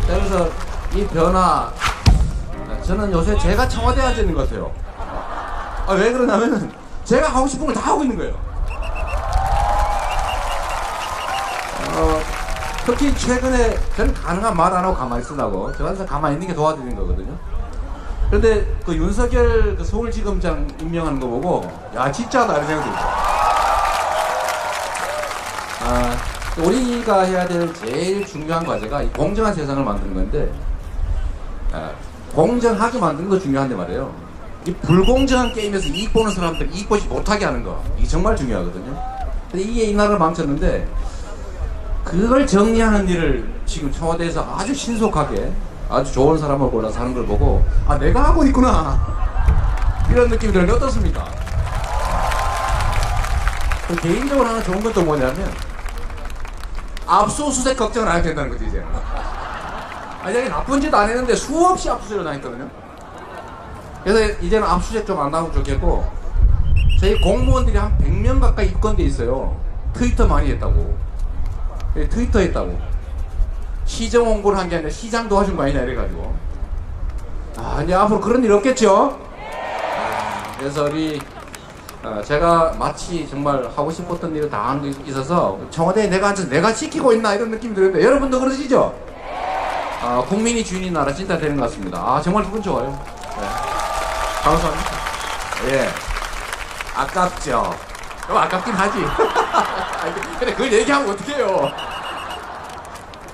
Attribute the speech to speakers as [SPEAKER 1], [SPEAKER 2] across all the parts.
[SPEAKER 1] 그래서 이 변화, 저는 요새 제가 청와대에 앉아 있는 것 같아요. 왜 그러냐면 제가 하고 싶은 걸 다 하고 있는 거예요. 특히 최근에 저는 가능한 말 안 하고 가만히 있으라고, 저 항상 가만히 있는 게 도와드리는 거거든요. 그런데 그 윤석열 그 서울지검장 임명하는 거 보고 야 진짜다 이런 생각이 들죠. 우리가 해야 될 제일 중요한 과제가 이 공정한 세상을 만드는 건데, 공정하게 만드는 거 중요한데 말이에요. 이 불공정한 게임에서 이익 보는 사람들 이익 보지 못하게 하는 거, 이게 정말 중요하거든요. 근데 이게 이 나라를 망쳤는데, 그걸 정리하는 일을 지금 청와대에서 아주 신속하게 아주 좋은 사람을 골라서 하는 걸 보고 내가 하고 있구나 이런 느낌이 드는데 어떻습니까? 개인적으로 하나 좋은 것도 뭐냐면 압수수색 걱정을 안 해도 된다는 거지 이제. 이제 나쁜 짓 안 했는데 수없이 압수수색을 당했거든요. 그래서 이제는 압수수색 좀 안 나오면 좋겠고, 저희 공무원들이 한 100명 가까이 입건돼 있어요. 트위터 많이 했다고. 트위터 했다고. 시정 홍보를 한 게 아니라 시장 도와준 거 아니냐 이래가지고. 이제 앞으로 그런 일 없겠죠? 그래서 우리 제가 마치 정말 하고 싶었던 일을 다 하는 게 있어서 청와대에 내가 앉아서 내가 지키고 있나 이런 느낌이 드는데, 여러분도 그러시죠? 국민이 주인인 나라 진짜 되는 것 같습니다. 정말 기분 좋아요. 네. 감사합니다. 예. 아깝죠? 아깝긴 하지. 근데 그걸 얘기하면 어떡해요?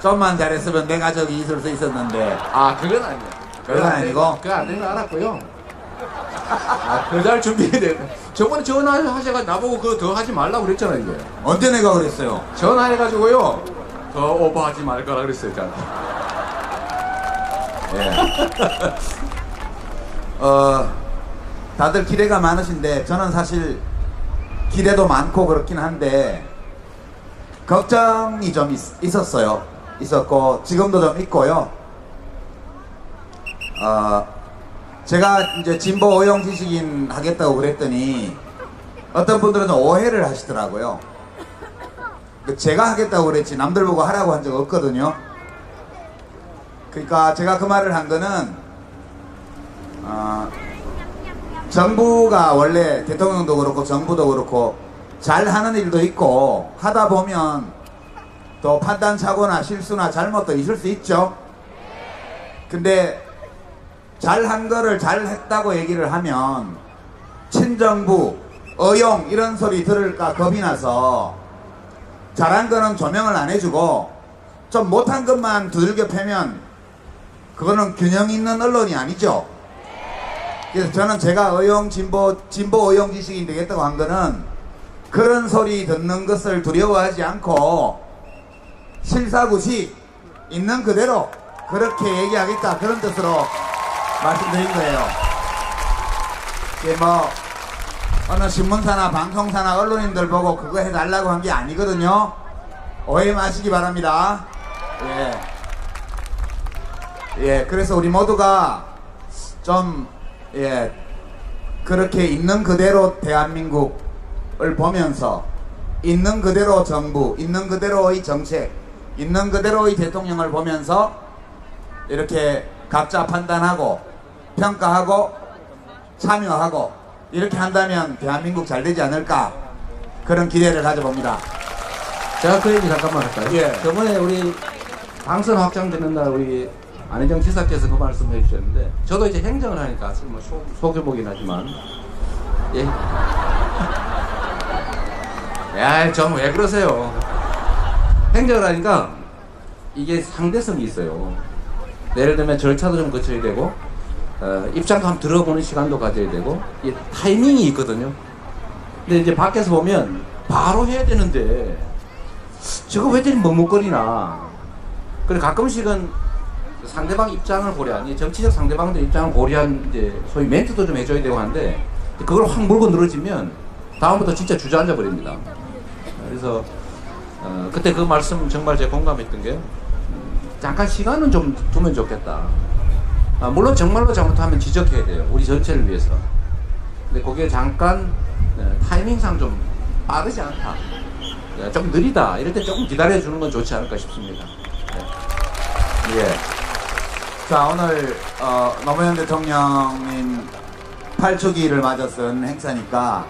[SPEAKER 2] 좀만 잘했으면 내 가족이 있을 수 있었는데.
[SPEAKER 1] 그건 아니야.
[SPEAKER 2] 그건 아니고?
[SPEAKER 1] 그건 안 되는 거 알았고요. 그 잘 준비해야 돼. 저번에 전화하셔가지고 나보고 그거 더 하지 말라고 그랬잖아요, 이제.
[SPEAKER 2] 언제 내가 그랬어요?
[SPEAKER 1] 전화해가지고요. 더 오버하지 말 거라 그랬어요, 저한테.
[SPEAKER 2] 예. 다들 기대가 많으신데, 저는 사실 기대도 많고 그렇긴 한데, 걱정이 좀 있었고, 지금도 좀 있고요. 제가 이제 진보 오용 지식인 하겠다고 그랬더니, 어떤 분들은 오해를 하시더라고요. 제가 하겠다고 그랬지, 남들 보고 하라고 한 적 없거든요. 그러니까 제가 그 말을 한 거는, 정부가 원래 대통령도 그렇고 정부도 그렇고 잘하는 일도 있고, 하다 보면 또 판단착오나 실수나 잘못도 있을 수 있죠. 근데 잘한 거를 잘했다고 얘기를 하면 친정부, 어용 이런 소리 들을까 겁이 나서 잘한 거는 조명을 안 해주고 좀 못한 것만 두들겨 패면 그거는 균형 있는 언론이 아니죠. 그래서 저는 제가 진보 어용 지식인 되겠다고 한 거는 그런 소리 듣는 것을 두려워하지 않고 실사구시 있는 그대로 그렇게 얘기하겠다, 그런 뜻으로 말씀드린 거예요. 이게 뭐 어느 신문사나 방송사나 언론인들 보고 그거 해달라고 한 게 아니거든요. 오해 마시기 바랍니다. 예, 그래서 우리 모두가 좀 그렇게 있는 그대로 대한민국을 보면서 있는 그대로 정부, 있는 그대로의 정책, 있는 그대로의 대통령을 보면서 이렇게 각자 판단하고 평가하고 참여하고 이렇게 한다면 대한민국 잘 되지 않을까, 그런 기대를 가져봅니다.
[SPEAKER 1] 제가 그 얘기 잠깐만 할까요?
[SPEAKER 2] 예.
[SPEAKER 1] 저번에 우리 당선 확정되는 날 우리 안희정 지사께서 그 말씀해 주셨는데, 저도 이제 행정을 하니까 뭐 속여보긴 하지만, 예. 야, 좀 왜 그러세요? 행정을 하니까 이게 상대성이 있어요. 예를 들면 절차도 좀 거쳐야 되고, 입장도 한번 들어보는 시간도 가져야 되고, 이 타이밍이 있거든요. 근데 이제 밖에서 보면 바로 해야 되는데 저거 왜 저리 머뭇거리나. 그리고 가끔씩은 상대방 입장을 고려한, 정치적 상대방들 입장을 고려한 이제 소위 멘트도 좀 해줘야 되고 하는데, 그걸 확 물고 늘어지면 다음부터 진짜 주저앉아 버립니다. 그래서 그때 그 말씀 정말 제가 공감했던 게, 잠깐 시간은 좀 두면 좋겠다. 물론 정말로 잘못하면 지적해야 돼요, 우리 전체를 위해서. 근데 그게 잠깐 타이밍상 좀 빠르지 않다, 좀 느리다, 이럴 때 조금 기다려주는 건 좋지 않을까 싶습니다. 네.
[SPEAKER 2] 예. 자, 오늘 노무현 대통령님 8주기를 맞아쓴 행사니까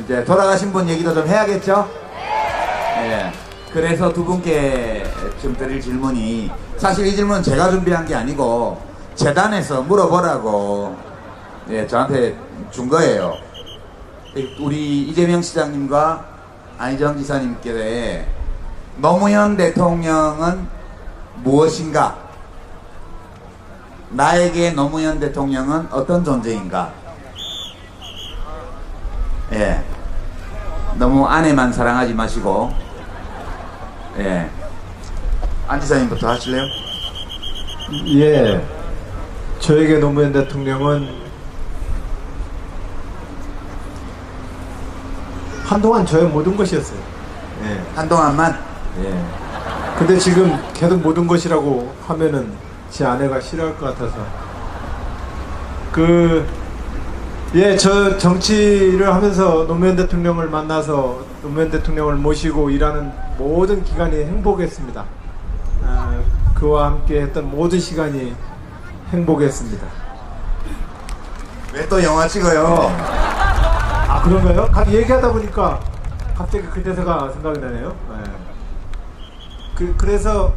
[SPEAKER 2] 이제 돌아가신 분 얘기도 좀 해야겠죠? 예. 그래서 두 분께 좀 드릴 질문이, 사실 이 질문은 제가 준비한 게 아니고 재단에서 물어보라고 예, 저한테 준 거예요. 우리 이재명 시장님과 안희정 지사님께 노무현 대통령은 무엇인가? 나에게 노무현 대통령은 어떤 존재인가? 예. 너무 아내만 사랑하지 마시고, 예. 안 지사님부터 하실래요?
[SPEAKER 3] 예. 저에게 노무현 대통령은 한동안 저의 모든 것이었어요. 예.
[SPEAKER 2] 한동안만?
[SPEAKER 3] 예. 근데 지금 계속 모든 것이라고 하면은 제 아내가 싫어할 것 같아서. 예, 저 정치를 하면서 노무현 대통령을 만나서 노무현 대통령을 모시고 일하는 모든 기간이 행복했습니다. 그와 함께 했던 모든 시간이 행복했습니다.
[SPEAKER 2] 왜 또 영화 찍어요?
[SPEAKER 3] 아, 그런가요? 얘기하다 보니까 갑자기 그 대사가 생각이 나네요. 그래서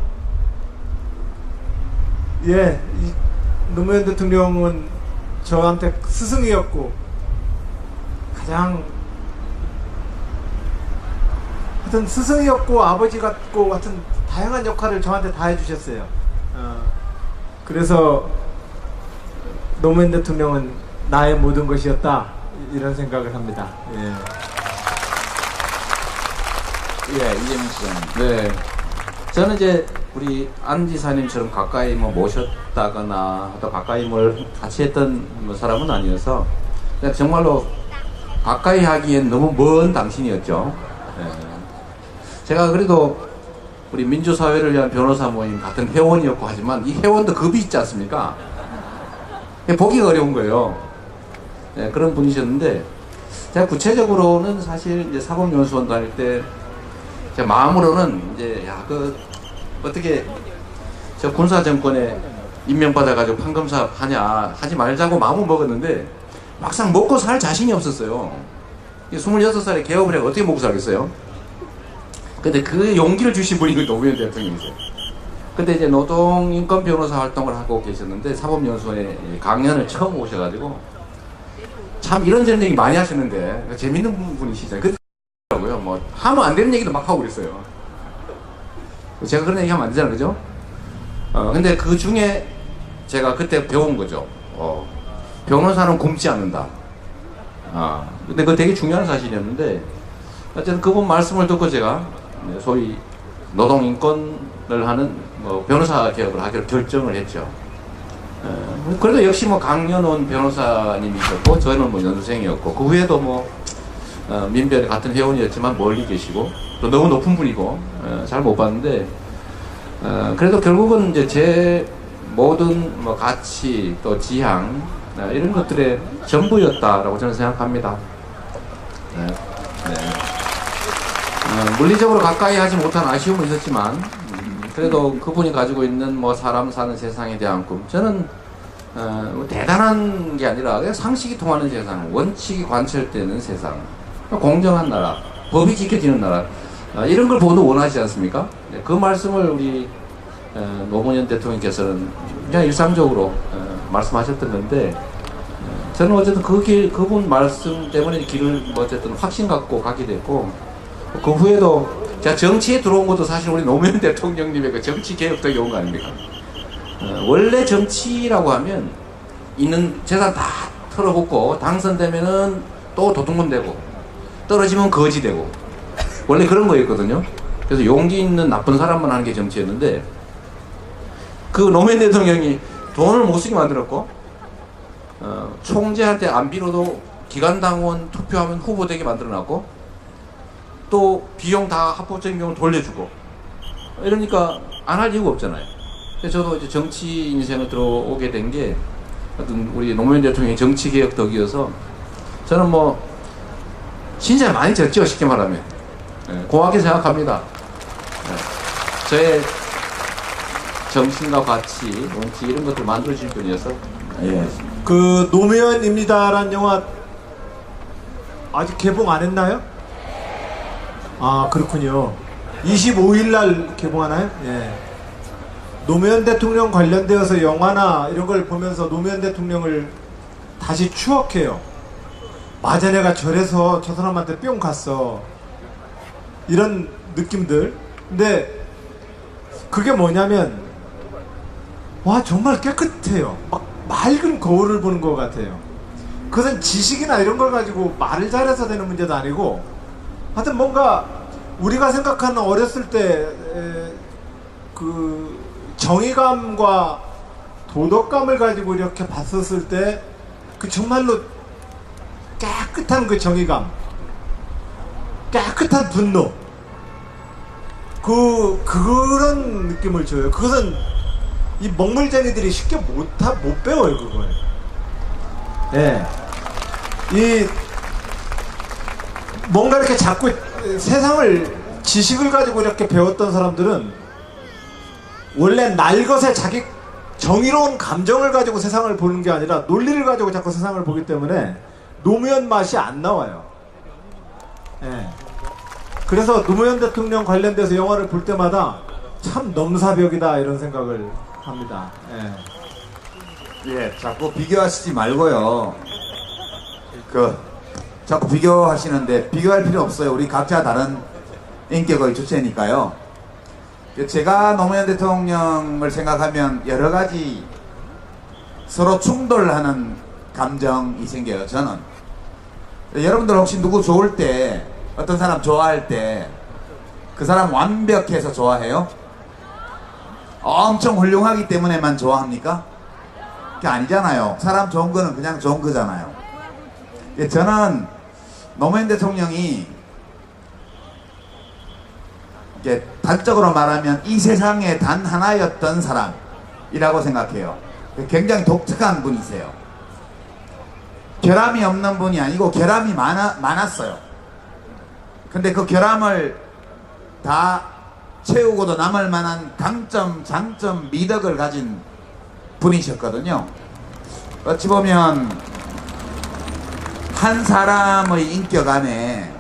[SPEAKER 3] 예, 이 노무현 대통령은 저한테 스승이었고 가장 하여튼 스승이었고 아버지 같고 하여튼 다양한 역할을 저한테 다 해주셨어요. 그래서 노무현 대통령은 나의 모든 것이었다, 이런 생각을 합니다. 예.
[SPEAKER 2] 예, 이재명 시장님.
[SPEAKER 1] 네. 저는 이제 우리 안 지사님처럼 가까이 뭐 모셨다거나 또 가까이 뭘 같이 했던 뭐 사람은 아니어서 그냥 정말로 가까이 하기엔 너무 먼 당신이었죠. 예. 제가 그래도 우리 민주사회를 위한 변호사 모임 같은 회원이었고 하지만 이 회원도 급이 있지 않습니까? 보기가 어려운 거예요. 예, 그런 분이셨는데 제가 구체적으로는 사실 이제 사법연수원 다닐 때 제 마음으로는 이제 어떻게 저 군사 정권에 임명받아가지고 판검사 하냐 하지 말자고 마음을 먹었는데 막상 먹고 살 자신이 없었어요. 26살에 개업을 해서 어떻게 먹고 살겠어요? 근데 그 용기를 주신 분이 노무현 대통령이세요. 근데 이제 노동인권 변호사 활동을 하고 계셨는데 사법연수원에 강연을 처음 오셔가지고 참 이런저런 얘기 많이 하시는데 재밌는 분이시잖아요. 고요. 뭐 하면 안 되는 얘기도 막 하고 그랬어요. 제가 그런 얘기 하면 안 되잖아요, 그죠? 근데 그 중에 제가 그때 배운 거죠. 변호사는 굶지 않는다. 근데 그거 되게 중요한 사실이었는데 어쨌든 그분 말씀을 듣고 제가 소위 노동인권을 하는 뭐 변호사 개업을 하기로 결정을 했죠. 그래도 역시 뭐 강연원 변호사님이 있었고 저는 뭐 연수생이었고 그 후에도 뭐 민변의 같은 회원이었지만 멀리 계시고 또 너무 높은 분이고 잘 못 봤는데 그래도 결국은 이제 제 모든 뭐 가치 또 지향 이런 것들의 전부였다라고 저는 생각합니다. 네. 물리적으로 가까이 하지 못한 아쉬움은 있었지만 그래도 그분이 가지고 있는 뭐 사람 사는 세상에 대한 꿈, 저는 뭐 대단한 게 아니라 그냥 상식이 통하는 세상, 원칙이 관철되는 세상, 공정한 나라, 법이 지켜지는 나라, 이런 걸 보도 원하지 않습니까? 그 말씀을 우리 노무현 대통령께서는 그냥 일상적으로 말씀하셨던 건데 저는 어쨌든 그분 말씀 때문에 길을 뭐 어쨌든 확신 갖고 가게 됐고 그 후에도 제가 정치에 들어온 것도 사실 우리 노무현 대통령님의 그 정치 개혁 덕에 온 거 아닙니까? 원래 정치라고 하면 있는 재산 다 털어붓고 당선되면은 또 도둑놈 되고 떨어지면 거지 되고 원래 그런 거였거든요. 그래서 용기 있는 나쁜 사람만 하는 게 정치였는데 그 노무현 대통령이 돈을 못 쓰게 만들었고 총재한테 안비로도 기관당원 투표하면 후보되게 만들어놨고 또 비용 다 합법적인 경우 돌려주고 이러니까 안 할 이유가 없잖아요. 그래서 저도 이제 정치 인생을 들어오게 된 게 어떤 우리 노무현 대통령의 정치 개혁 덕이어서 저는 뭐 진짜 많이 졌죠, 쉽게 말하면. 고맙게 생각합니다. 정신과 가치, 원칙 이런 것들 만들어질 분이어서
[SPEAKER 2] 예.
[SPEAKER 3] 그 노무현입니다라는 영화 아직 개봉 안 했나요? 아 그렇군요. 25일 날 개봉하나요? 예. 노무현 대통령 관련되어서 영화나 이런 걸 보면서 노무현 대통령을 다시 추억해요. 맞아, 내가 저래서 저 사람한테 뿅 갔어. 이런 느낌들. 근데 그게 뭐냐면 와 정말 깨끗해요. 막 맑은 거울을 보는 것 같아요. 그것은 지식이나 이런 걸 가지고 말을 잘해서 되는 문제도 아니고 하여튼 뭔가 우리가 생각하는 어렸을 때 그 정의감과 도덕감을 가지고 이렇게 봤었을 때 그 정말로 깨끗한 그 정의감, 깨끗한 분노, 그런 느낌을 줘요. 그것은 이 먹물쟁이들이 쉽게 못 배워요, 그걸. 예. 이 뭔가 이렇게 자꾸 세상을 지식을 가지고 이렇게 배웠던 사람들은 원래 날것에 자기 정의로운 감정을 가지고 세상을 보는 게 아니라 논리를 가지고 자꾸 세상을 보기 때문에 노무현 맛이 안 나와요. 예. 그래서 노무현 대통령 관련돼서 영화를 볼 때마다 참 넘사벽이다 이런 생각을 합니다. 예.
[SPEAKER 2] 예, 자꾸 비교하시지 말고요. 자꾸 비교하시는데 비교할 필요 없어요. 우리 각자 다른 인격의 주체니까요. 제가 노무현 대통령을 생각하면 여러 가지 서로 충돌하는 감정이 생겨요. 저는 여러분들 혹시 누구 좋을 때, 어떤 사람 좋아할 때 그 사람 완벽해서 좋아해요? 엄청 훌륭하기 때문에만 좋아합니까? 그게 아니잖아요. 사람 좋은 거는 그냥 좋은 거잖아요. 저는 노무현 대통령이 이제 단적으로 말하면 이 세상에 단 하나였던 사람이라고 생각해요. 굉장히 독특한 분이세요. 결함이 없는 분이 아니고 결함이 많았어요. 근데 그 결함을 다 채우고도 남을 만한 강점, 장점, 미덕을 가진 분이셨거든요. 어찌 보면 한 사람의 인격 안에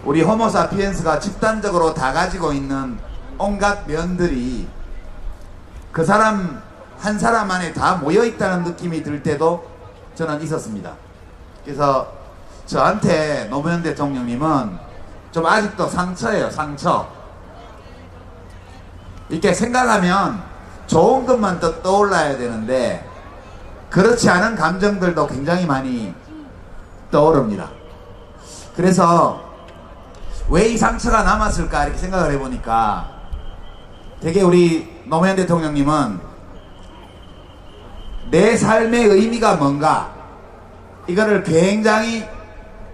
[SPEAKER 2] 우리 호모사피엔스가 집단적으로 다 가지고 있는 온갖 면들이 그 사람 한 사람 안에 다 모여있다는 느낌이 들 때도 저는 있었습니다. 그래서 저한테 노무현 대통령님은 좀 아직도 상처예요. 상처. 이렇게 생각하면 좋은 것만 떠올라야 되는데 그렇지 않은 감정들도 굉장히 많이 떠오릅니다. 그래서 왜 이 상처가 남았을까 이렇게 생각을 해보니까 되게 우리 노무현 대통령님은 내 삶의 의미가 뭔가 이거를 굉장히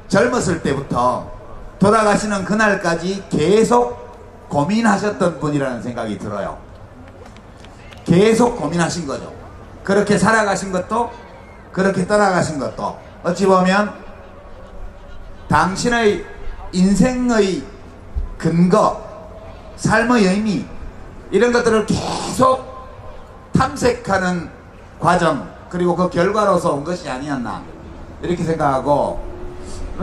[SPEAKER 2] 젊었을 때부터 돌아가시는 그날까지 계속 고민하셨던 분이라는 생각이 들어요. 계속 고민하신 거죠. 그렇게 살아가신 것도 그렇게 떠나가신 것도 어찌 보면 당신의 인생의 근거, 삶의 의미 이런 것들을 계속 탐색하는 과정, 그리고 그 결과로서 온 것이 아니었나 이렇게 생각하고,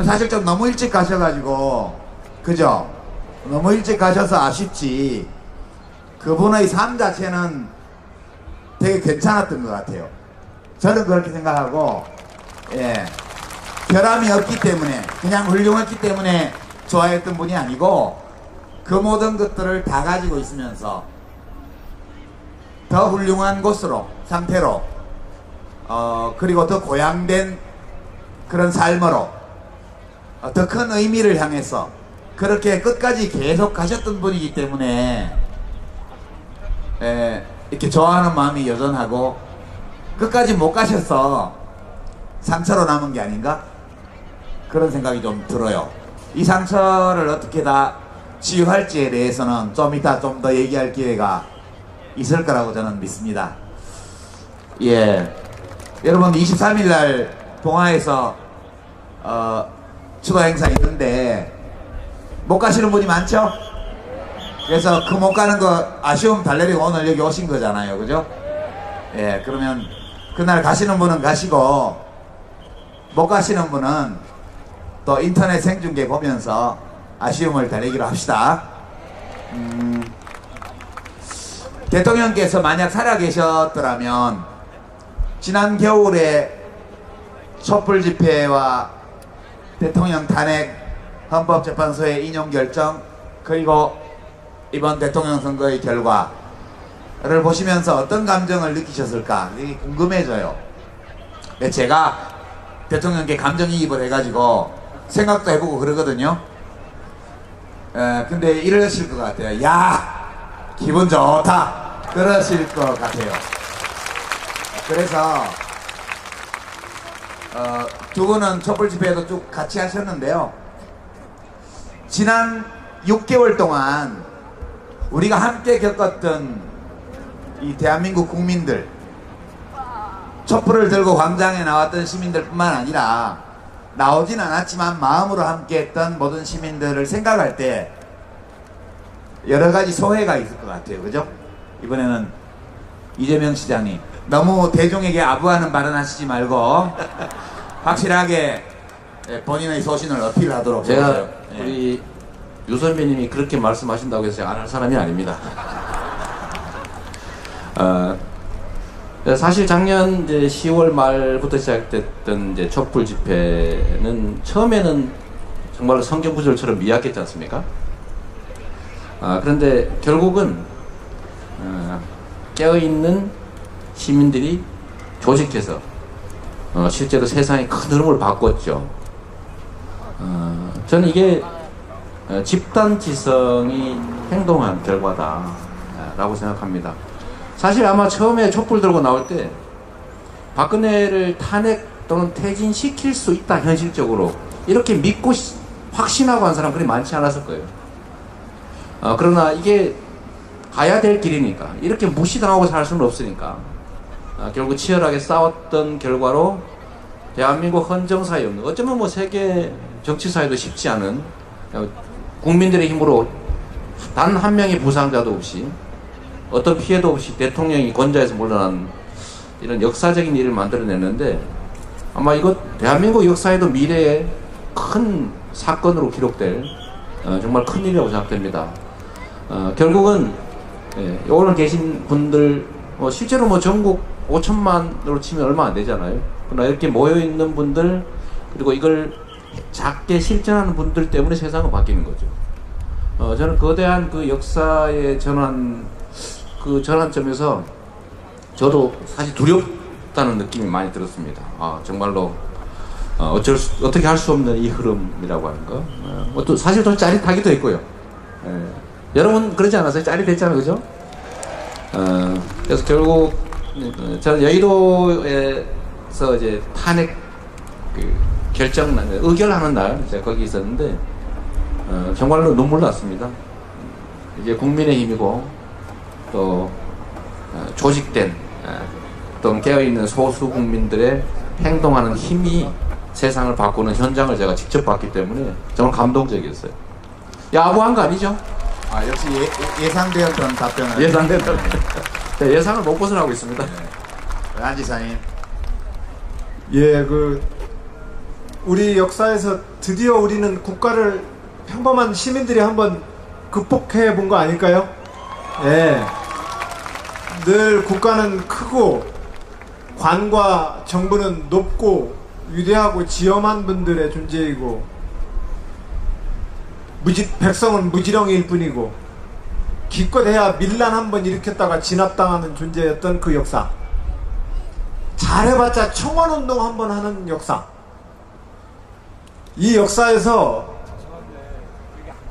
[SPEAKER 2] 사실 좀 너무 일찍 가셔가지고 그죠? 너무 일찍 가셔서 아쉽지 그분의 삶 자체는 되게 괜찮았던 것 같아요. 저는 그렇게 생각하고, 예, 결함이 없기 때문에 그냥 훌륭했기 때문에 좋아했던 분이 아니고 그 모든 것들을 다 가지고 있으면서 더 훌륭한 곳으로 상태로 그리고 더 고양된 그런 삶으로 더 큰 의미를 향해서 그렇게 끝까지 계속 가셨던 분이기 때문에 이렇게 좋아하는 마음이 여전하고 끝까지 못 가셔서 상처로 남은 게 아닌가 그런 생각이 좀 들어요. 이 상처를 어떻게 다 치유할지에 대해서는 좀 이따 좀 더 얘기할 기회가 있을 거라고 저는 믿습니다. 예, 여러분 23일 날 동아에서 추도 행사 있는데 못 가시는 분이 많죠? 그래서 그 못 가는 거 아쉬움 달래리고 오늘 여기 오신 거잖아요. 그죠? 예, 그러면 그날 가시는 분은 가시고 못 가시는 분은 또 인터넷 생중계 보면서 아쉬움을 달래기로 합시다. 대통령께서 만약 살아계셨더라면 지난 겨울에 촛불 집회와 대통령 탄핵 헌법재판소의 인용 결정 그리고 이번 대통령 선거의 결과를 보시면서 어떤 감정을 느끼셨을까 되게 궁금해져요. 제가 대통령께 감정이입을 해가지고 생각도 해보고 그러거든요. 근데 이러실 것 같아요. 야, 기분 좋다 그러실 것 같아요. 그래서 두 분은 촛불 집회에도 쭉 같이 하셨는데요. 지난 6개월 동안 우리가 함께 겪었던 이 대한민국 국민들, 촛불을 들고 광장에 나왔던 시민들뿐만 아니라 나오진 않았지만 마음으로 함께했던 모든 시민들을 생각할 때 여러 가지 소회가 있을 것 같아요. 그죠? 이번에는 이재명 시장님 너무 대중에게 아부하는 발언 하시지 말고 확실하게 본인의 소신을 어필하도록
[SPEAKER 1] 제가
[SPEAKER 2] 해주세요.
[SPEAKER 1] 우리 유 선배님이 그렇게 말씀하신다고 해서 안 할 사람이 아닙니다. 사실 작년 이제 10월 말부터 시작됐던 이제 촛불 집회는 처음에는 정말로 성경 구절처럼 미약했지 않습니까? 그런데 결국은 깨어있는 시민들이 조직해서 실제로 세상의 큰 흐름을 바꿨죠. 저는 이게 집단지성이 행동한 결과다라고 생각합니다. 사실 아마 처음에 촛불 들고 나올 때 박근혜를 탄핵 또는 퇴진시킬 수 있다 현실적으로 이렇게 믿고 확신하고 한 사람 그리 많지 않았을 거예요. 그러나 이게 가야 될 길이니까 이렇게 무시당하고 살 수는 없으니까 결국 치열하게 싸웠던 결과로 대한민국 헌정사에 없는 어쩌면 뭐 세계 정치사에도 쉽지 않은 국민들의 힘으로 단 한 명의 부상자도 없이 어떤 피해도 없이 대통령이 권좌에서 물러난 이런 역사적인 일을 만들어냈는데 아마 이거 대한민국 역사에도 미래에 큰 사건으로 기록될 정말 큰 일이라고 생각됩니다. 결국은 오늘 계신 분들 실제로 뭐 전국 5천만으로 치면 얼마 안 되잖아요. 그러나 이렇게 모여있는 분들 그리고 이걸 작게 실천하는 분들 때문에 세상은 바뀌는 거죠. 저는 거대한 그 역사의 그 전환점에서 저도 사실 두렵다는 느낌이 많이 들었습니다. 정말로 어떻게 할 수 없는 이 흐름이라고 하는 거. 또 사실 좀 짜릿하기도 했고요. 여러분 그러지 않았어요? 짜릿했잖아요, 그죠? 그래서 결국 저는 여의도에서 이제 탄핵 의결하는 날 제가 거기 있었는데 정말로 눈물 났습니다. 이게 국민의힘이고 또 조직된 또는 깨어있는 소수 국민들의 행동하는 힘이 세상을 바꾸는 현장을 제가 직접 봤기 때문에 정말 감동적이었어요. 야구한 거 아니죠?
[SPEAKER 2] 역시 예상되었던 답변을
[SPEAKER 1] 예상됐던 예상을 못 벗어나고 있습니다.
[SPEAKER 2] 안 지사님.
[SPEAKER 3] 예, 우리 역사에서 드디어 우리는 국가를 평범한 시민들이 한번 극복해 본 거 아닐까요? 예. 늘 국가는 크고 관과 정부는 높고 위대하고 지엄한 분들의 존재이고 백성은 무지렁이일 뿐이고 기껏해야 밀란 한번 일으켰다가 진압당하는 존재였던 그 역사. 잘해봤자 청원운동 한번 하는 역사. 이 역사에서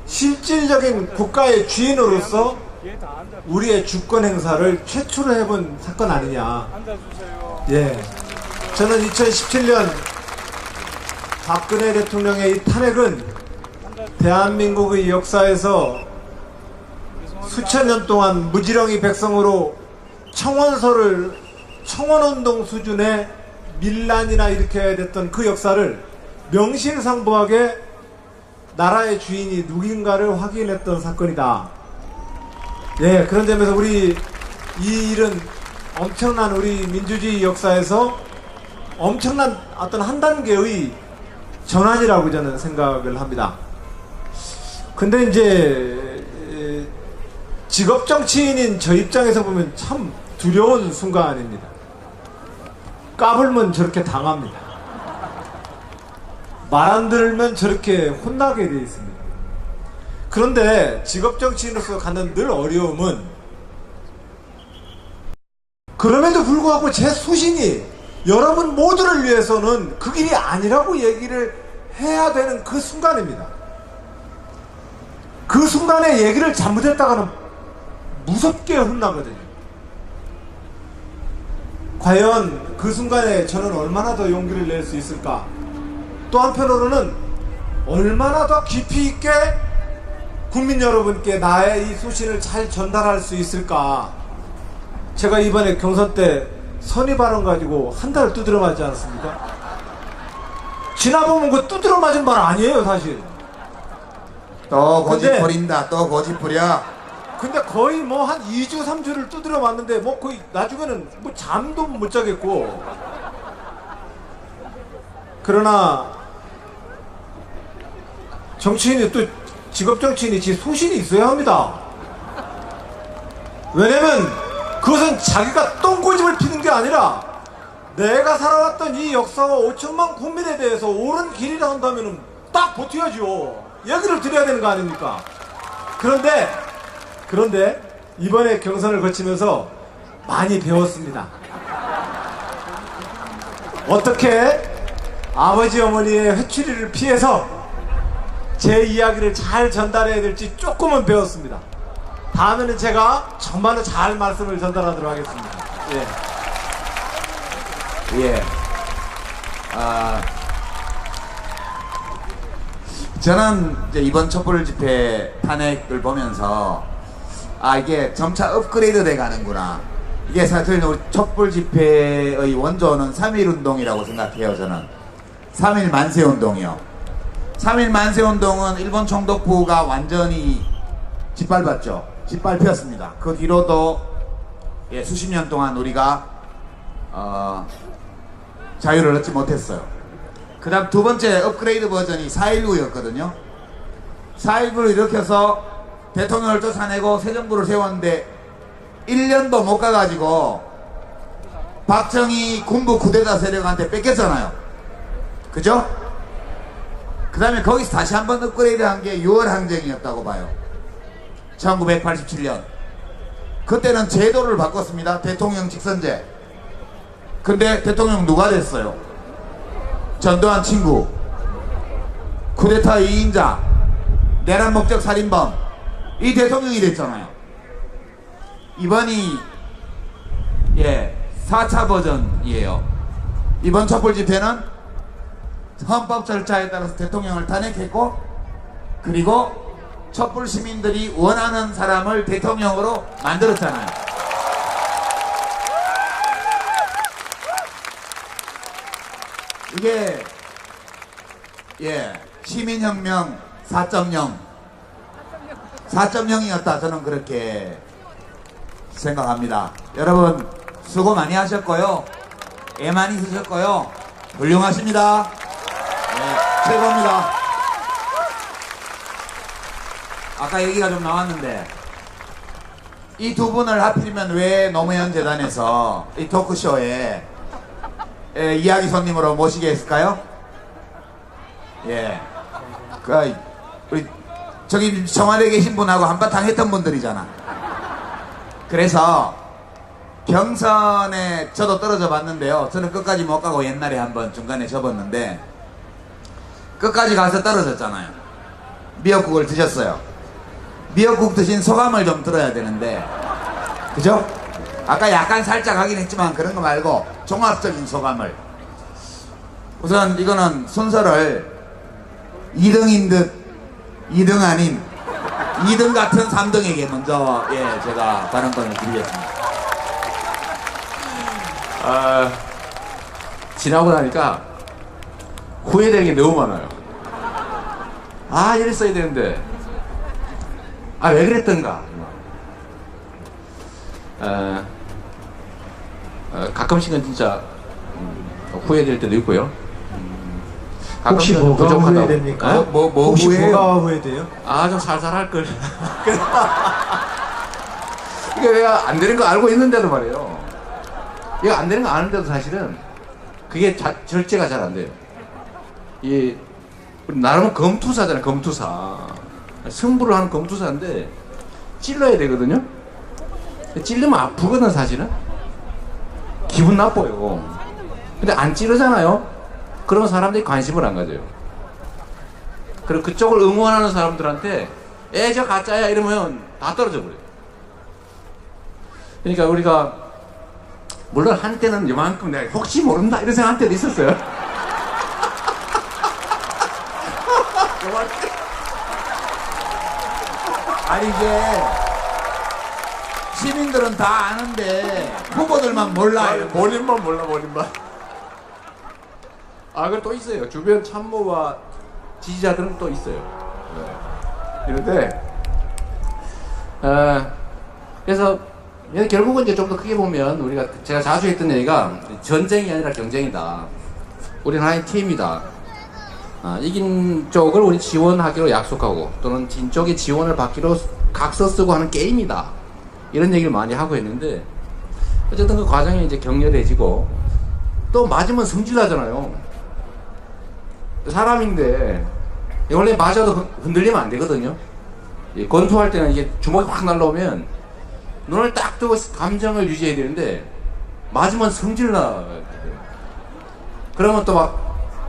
[SPEAKER 3] 실질적인 국가의 주인으로서 우리의 주권 행사를 최초로 해본 사건 아니냐. 예. 저는 2017년 박근혜 대통령의 이 탄핵은 대한민국의 역사에서 수천 년 동안 무지렁이 백성으로 청원운동 수준의 밀란이나 일으켜야 됐던 그 역사를 명실상부하게 나라의 주인이 누군가를 확인했던 사건이다. 예, 그런 점에서 우리 이 일은 엄청난 우리 민주주의 역사에서 엄청난 어떤 한 단계의 전환이라고 저는 생각을 합니다. 근데 이제 직업 정치인인 저 입장에서 보면 참 두려운 순간입니다. 까불면 저렇게 당합니다. 말 안 들으면 저렇게 혼나게 되어 있습니다. 그런데 직업 정치인으로서 갖는 늘 어려움은 그럼에도 불구하고 제 수신이 여러분 모두를 위해서는 그 길이 아니라고 얘기를 해야 되는 그 순간입니다. 그 순간에 얘기를 잘못했다가는 무섭게 혼나거든요. 과연 그 순간에 저는 얼마나 더 용기를 낼 수 있을까? 또 한편으로는 얼마나 더 깊이 있게 국민 여러분께 나의 이 소신을 잘 전달할 수 있을까? 제가 이번에 경선 때 선의 발언 가지고 한 달 두드려 맞지 않았습니까? 지나보면 그 두드려 맞은 말 아니에요, 사실.
[SPEAKER 2] 또 고집
[SPEAKER 3] 근데-
[SPEAKER 2] 부린다. 또 고집 부려.
[SPEAKER 3] 근데 거의 뭐 한 2주, 3주를 두드려 맞는데 뭐 거의 나중에는 뭐 잠도 못 자겠고. 그러나 정치인이 또 직업 정치인이 지 소신이 있어야 합니다. 왜냐면 그것은 자기가 똥고집을 피는 게 아니라 내가 살아왔던 이 역사와 5천만 국민에 대해서 옳은 길이라 한다면 딱 버텨야죠. 얘기를 드려야 되는 거 아닙니까? 그런데 이번에 경선을 거치면서 많이 배웠습니다. 어떻게 아버지 어머니의 회초리를 피해서 제 이야기를 잘 전달해야 될지 조금은 배웠습니다. 다음에는 제가 정말로 잘 말씀을 전달하도록 하겠습니다.
[SPEAKER 2] 예. 저는 이제 이번 촛불 집회 탄핵을 보면서 이게 점차 업그레이드 돼 가는구나. 이게 사실 우리 촛불 집회의 원조는 3.1 운동이라고 생각해요. 저는 3.1 만세 운동이요. 3.1 만세 운동은 일본 총독부가 완전히 짓밟았죠. 짓밟혔습니다. 그 뒤로도 수십 년 동안 우리가 자유를 얻지 못했어요. 그 다음 두 번째 업그레이드 버전이 4.19였거든요. 4.19를 일으켜서 대통령을 쫓아내고 새 정부를 세웠는데 1년도 못 가가지고 박정희 군부 쿠데타 세력한테 뺏겼잖아요. 그죠? 그 다음에 거기서 다시 한번 업그레이드 한 게 6월 항쟁이었다고 봐요. 1987년. 그때는 제도를 바꿨습니다. 대통령 직선제. 근데 대통령 누가 됐어요? 전두환 친구, 쿠데타 2인자, 내란 목적 살인범, 이 대통령이 됐잖아요. 이번이 4차 버전이에요. 이번 촛불 집회는 헌법 절차에 따라서 대통령을 탄핵했고, 그리고 촛불 시민들이 원하는 사람을 대통령으로 만들었잖아요. 이게 시민혁명 4.0이었다 저는 그렇게 생각합니다. 여러분 수고 많이 하셨고요. 애 많이 쓰셨고요. 훌륭하십니다. 최고입니다. 아까 얘기가 좀 나왔는데 이 두 분을 하필이면 왜 노무현 재단에서 이 토크쇼에 이야기 손님으로 모시게 했을까요? 우리 저기 청와대에 계신 분하고 한바탕 했던 분들이잖아. 그래서 경선에 저도 떨어져 봤는데요. 저는 끝까지 못 가고 옛날에 한번 중간에 접었는데 끝까지 가서 떨어졌잖아요. 미역국을 드셨어요. 미역국 드신 소감을 좀 들어야 되는데, 그죠? 아까 약간 살짝 하긴 했지만 그런 거 말고 종합적인 소감을. 우선 이거는 순서를 2등인 듯 2등 아닌 2등 같은 3등에게 먼저 제가 발언권을 드리겠습니다.
[SPEAKER 1] 지나고 나니까 후회되는 게 너무 많아요. 이랬어야 되는데 왜 그랬던가. 가끔씩은 진짜 후회될 때도 있고요.
[SPEAKER 3] 혹시
[SPEAKER 1] 가끔씩은
[SPEAKER 3] 뭐가
[SPEAKER 1] 부족하다고.
[SPEAKER 3] 후회됩니까?
[SPEAKER 1] 예?
[SPEAKER 3] 혹시
[SPEAKER 2] 후회해요?
[SPEAKER 3] 뭐가 후회돼요?
[SPEAKER 1] 아, 좀 살살 할 걸. 이게 내가 안 되는 거 알고 있는데도 말이에요. 이거 안 되는 거 아는데도 사실은 그게 절제가 잘 안 돼요. 이 나름 검투사잖아요. 검투사. 승부를 하는 검투사인데 찔러야 되거든요. 찔르면 아프거든 사실은. 기분 나빠요. 근데 안 찌르잖아요. 그런 사람들이 관심을 안 가져요. 그리고 그쪽을 응원하는 사람들한테 저 가짜야 이러면 다 떨어져 버려요. 그러니까 우리가 물론 한때는 이만큼 내가 혹시 모른다 이런 생각 한 때도 있었어요.
[SPEAKER 2] 아니 이게 시민들은 다 아는데 후보들만 몰라요.
[SPEAKER 1] 본인만 몰라 본인만. 아, 그또 있어요. 주변 참모와 지지자들은 또 있어요. 이런데 그래서 결국은 이제 좀 더 크게 보면 우리가 제가 자주 했던 얘기가 전쟁이 아니라 경쟁이다. 우리는 하나의 팀이다. 이긴 쪽을 우리 지원하기로 약속하고 또는 진 쪽의 지원을 받기로 각서 쓰고 하는 게임이다. 이런 얘기를 많이 하고 있는데 어쨌든 그 과정이 이제 격렬해지고 또 맞으면 성질나잖아요. 사람인데 원래 맞아도 흔들리면 안 되거든요. 권투할 때는 이게 주먹이 확 날라오면 눈을 딱 뜨고 감정을 유지해야 되는데 맞으면 성질나. 그러면 또 막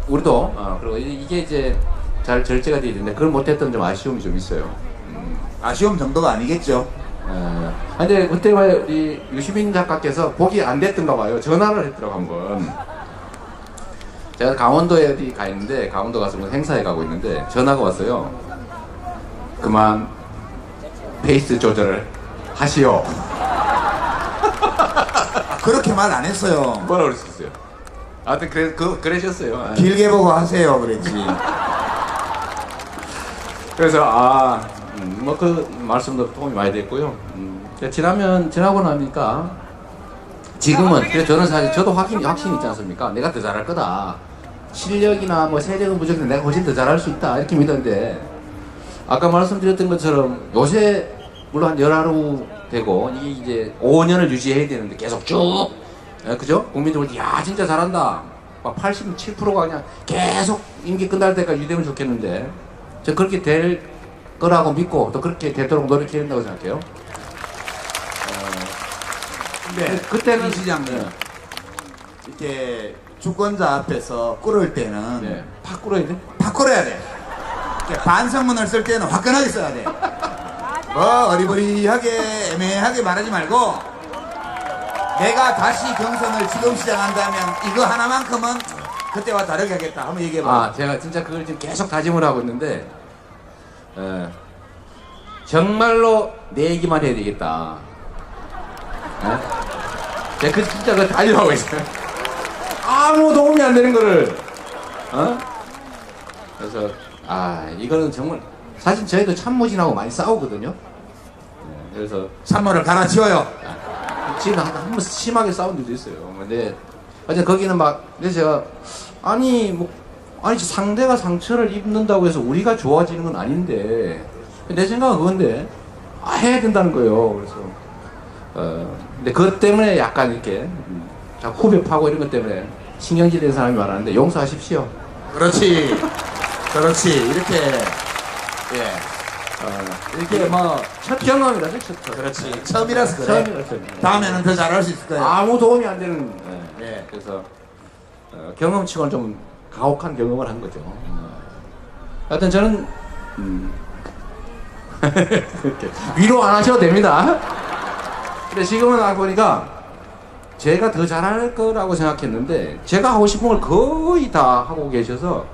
[SPEAKER 1] 우리도 그리고 이게 이제 잘 절제가 돼야 되는데 그걸 못했던 좀 아쉬움이 좀 있어요.
[SPEAKER 2] 아쉬움 정도가 아니겠죠.
[SPEAKER 1] 근데 그때 왜 우리 유시민 작가께서 보기 안 됐던가 봐요. 전화를 했더라고 한번. 제가 강원도에 어디 가 있는데 강원도 가서 무슨 행사에 가고 있는데 전화가 왔어요. 그만 페이스 조절을 하시오.
[SPEAKER 2] 그렇게 말 안 했어요.
[SPEAKER 1] 뭐라 그랬었어요? 하여튼 그러셨어요.
[SPEAKER 2] 길게 보고 하세요 그랬지.
[SPEAKER 1] 그래서 뭐 그 말씀도 도움이 많이 됐고요. 지나고 나니까 지금은 그래서 저는 사실 저도 확신이 있지 않습니까? 내가 더 잘할 거다. 실력이나 뭐 세력은 부족한데 내가 훨씬 더 잘할 수 있다 이렇게 믿었는데 아까 말씀드렸던 것처럼 요새 물론 한 열하루 되고 이게 이제 5년을 유지해야 되는데 계속 쭉 그죠? 국민들한테 야 진짜 잘한다. 막 87%가 그냥 계속 임기 끝날 때까지 유지되면 좋겠는데 저 그렇게 될 거라고 믿고 또 그렇게 되도록 노력해야 된다고 생각해요.
[SPEAKER 2] 근데
[SPEAKER 1] 그때는
[SPEAKER 2] 이 시장님 이렇게 주권자 앞에서 꿇을 때는
[SPEAKER 1] 팍 꿇어야 돼?
[SPEAKER 2] 팍 꿇어야 돼. 이렇게 반성문을 쓸 때는 화끈하게 써야 돼. 뭐 어리버리하게 애매하게 말하지 말고 내가 다시 경선을 지금 시작한다면 이거 하나만큼은 그때와 다르게 하겠다 한번 얘기해봐.
[SPEAKER 1] 제가 진짜 그걸 지금 계속 다짐을 하고 있는데 정말로 내 얘기만 해야 되겠다. 제가 진짜 그걸 달려하고 있어요. 아무 도움이 안 되는 거를 그래서 이거는 정말 사실 저희도 참모진하고 많이 싸우거든요. 그래서
[SPEAKER 2] 참모를 갈아치워요.
[SPEAKER 1] 지금 한번 심하게 싸운 일도 있어요. 근데 어제 거기는 막 그래서 제가 아니 상대가 상처를 입는다고 해서 우리가 좋아지는 건 아닌데 내 생각은 그건데 해야 된다는 거예요. 그래서 근데 그것 때문에 약간 이렇게 자꾸 후배 파고 이런 것 때문에 신경질 낸 사람이 많았는데 용서하십시오.
[SPEAKER 2] 그렇지. 이렇게
[SPEAKER 1] 이렇게 첫 경험이라서 첫
[SPEAKER 2] 그렇지. 처음이라서 그래.
[SPEAKER 1] 처음이라서
[SPEAKER 2] 다음에는 더 잘할 수 있을 거예요.
[SPEAKER 1] 아무 도움이 안 되는
[SPEAKER 2] 예.
[SPEAKER 1] 그래서 경험치고는 좀 가혹한 경험을 한 거죠. 하여튼 저는 이렇게 위로 안 하셔도 됩니다. 근데 지금은 알고 보니까 제가 더 잘할 거라고 생각했는데 제가 하고 싶은 걸 거의 다 하고 계셔서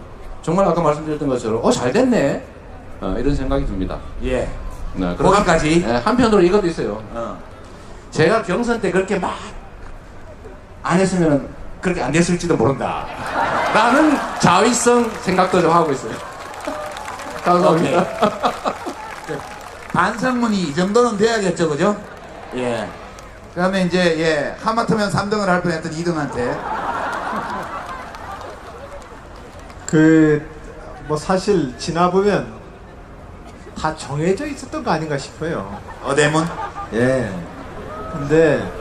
[SPEAKER 1] 정말 아까 말씀드렸던 것처럼 잘 됐네 이런 생각이 듭니다.
[SPEAKER 2] 예.
[SPEAKER 1] 거기까지? 한편으로 이것도 있어요. 제가 경선 때 그렇게 막 안 했으면 그렇게 안 됐을지도 모른다 라는 자위성 생각도 좀 하고 있어요. 감사합니다.
[SPEAKER 2] 반성문이 이 정도는 돼야겠죠, 그죠? 예. 그다음에 이제 예 하마터면 3등을 할 뻔했던 2등한테
[SPEAKER 3] 뭐 사실 지나보면 다 정해져 있었던 거 아닌가 싶어요.
[SPEAKER 2] 어대문
[SPEAKER 3] 예. 근데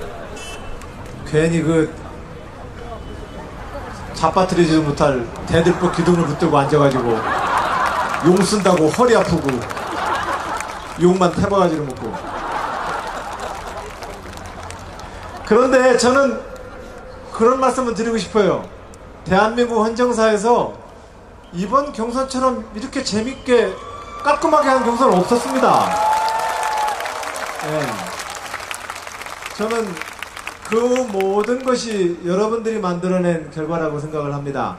[SPEAKER 3] 괜히 잡아뜨리지도 못할 대들보 기둥을 붙들고 앉아가지고 용 쓴다고 허리 아프고 용만 태바가지로 먹고. 그런데 저는 그런 말씀을 드리고 싶어요. 대한민국 헌정사에서 이번 경선처럼 이렇게 재밌게 깔끔하게 한 경선은 없었습니다. 예. 저는 그 모든 것이 여러분들이 만들어낸 결과라고 생각을 합니다.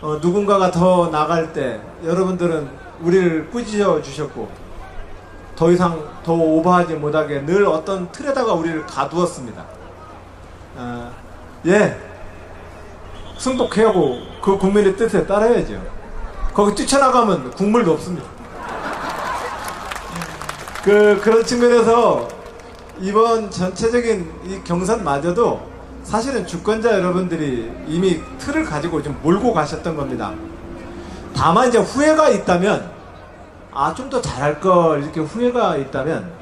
[SPEAKER 3] 누군가가 더 나갈 때 여러분들은 우리를 꾸짖어 주셨고 더 이상 더 오버하지 못하게 늘 어떤 틀에다가 우리를 가두었습니다. 예, 승복해하고 그 국민의 뜻에 따라야죠. 거기 뛰쳐나가면 국물도 없습니다. 그런 측면에서 이번 전체적인 이 경선마저도 사실은 주권자 여러분들이 이미 틀을 가지고 좀 몰고 가셨던 겁니다. 다만 이제 후회가 있다면, 좀 더 잘할 걸, 이렇게 후회가 있다면,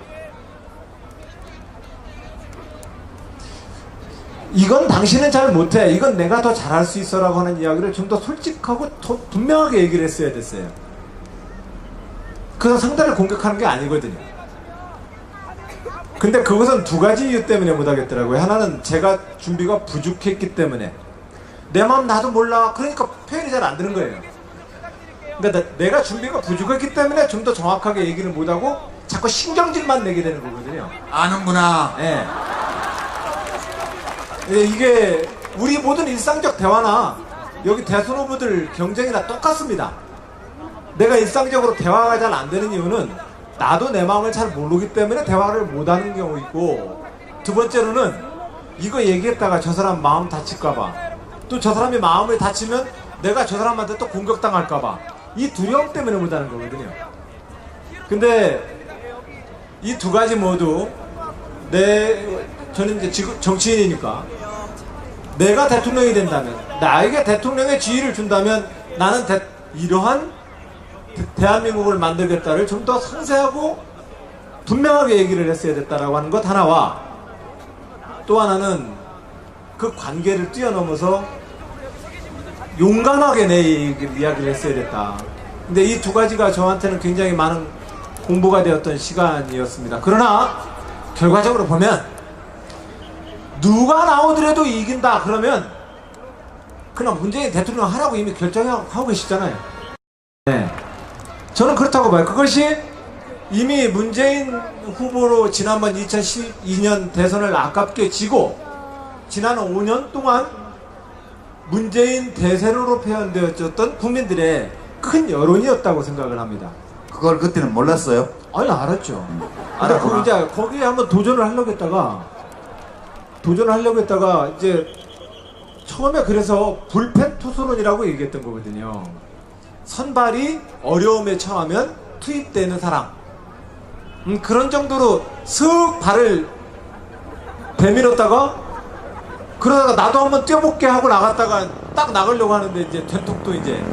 [SPEAKER 3] 이건 당신은 잘 못해, 이건 내가 더 잘할 수 있어 라고 하는 이야기를 좀 더 솔직하고 더 분명하게 얘기를 했어야 됐어요. 그래서 상대를 공격하는 게 아니거든요. 근데 그것은 두 가지 이유 때문에 못하겠더라고요. 하나는 제가 준비가 부족했기 때문에, 내 마음 나도 몰라, 그러니까 표현이 잘 안 되는 거예요. 그러니까 내가 준비가 부족했기 때문에 좀 더 정확하게 얘기를 못하고 자꾸 신경질만 내게 되는 거거든요.
[SPEAKER 2] 아는구나.
[SPEAKER 3] 예. 이게 우리 모든 일상적 대화나 여기 대선 후보들 경쟁이나 똑같습니다. 내가 일상적으로 대화가 잘 안 되는 이유는 나도 내 마음을 잘 모르기 때문에 대화를 못하는 경우 있고, 두 번째로는 이거 얘기했다가 저 사람 마음 다칠까봐, 또 저 사람이 마음을 다치면 내가 저 사람한테 또 공격당할까봐, 이 두려움 때문에 못하는 거거든요. 근데 이 두 가지 모두 저는 이제 정치인이니까 내가 대통령이 된다면, 나에게 대통령의 지위를 준다면 나는 이러한 대한민국을 만들겠다를 좀 더 상세하고 분명하게 얘기를 했어야 됐다라고 하는 것 하나와, 또 하나는 그 관계를 뛰어넘어서 용감하게 내 이야기를 했어야 됐다. 근데 이 두 가지가 저한테는 굉장히 많은 공부가 되었던 시간이었습니다. 그러나 결과적으로 보면 누가 나오더라도 이긴다 그러면 그냥 문재인 대통령 하라고 이미 결정하고 계시잖아요. 네. 저는 그렇다고 봐요. 그것이 이미 문재인 후보로 지난번 2012년 대선을 아깝게 지고 지난 5년 동안 문재인 대세로로 표현되었던 국민들의 큰 여론이었다고 생각을 합니다.
[SPEAKER 2] 그걸 그때는 몰랐어요?
[SPEAKER 3] 아니, 알았죠. 근데
[SPEAKER 2] 알았구나.
[SPEAKER 3] 이제 거기에 한번 도전을 하려고 했다가 이제 처음에 그래서 불펜 투수론이라고 얘기했던 거거든요. 선발이 어려움에 처하면 투입되는 사람, 그런 정도로 슥 발을 내밀었다가 그러다가 나도 한번 뛰어볼게 하고 나갔다가 딱 나가려고 하는데 이제 된통도 이제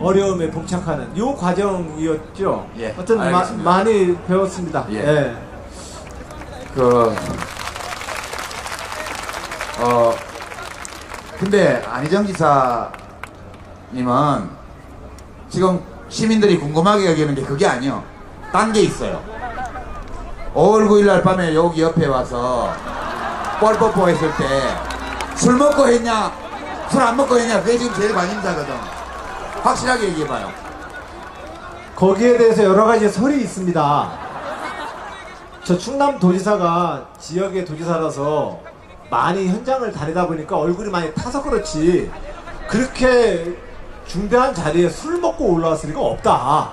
[SPEAKER 3] 어려움에 봉착하는 요 과정이었죠.
[SPEAKER 2] 예,
[SPEAKER 3] 하여튼
[SPEAKER 2] 알겠습니다.
[SPEAKER 3] 많이 배웠습니다.
[SPEAKER 2] 예.
[SPEAKER 3] 예.
[SPEAKER 2] 근데 안희정 지사님은 지금 시민들이 궁금하게 여기는 게 그게 아니요. 딴 게 있어요. 5월 9일 날 밤에 여기 옆에 와서 뻘뽀뽀 했을 때 술 먹고 했냐, 술 안 먹고 했냐, 그게 지금 제일 관심사거든. 확실하게 얘기해봐요.
[SPEAKER 3] 거기에 대해서 여러 가지 설이 있습니다. 저 충남도지사가 지역의 도지사라서 많이 현장을 다니다 보니까 얼굴이 많이 타서 그렇지 그렇게 중대한 자리에 술 먹고 올라왔을 리가 없다.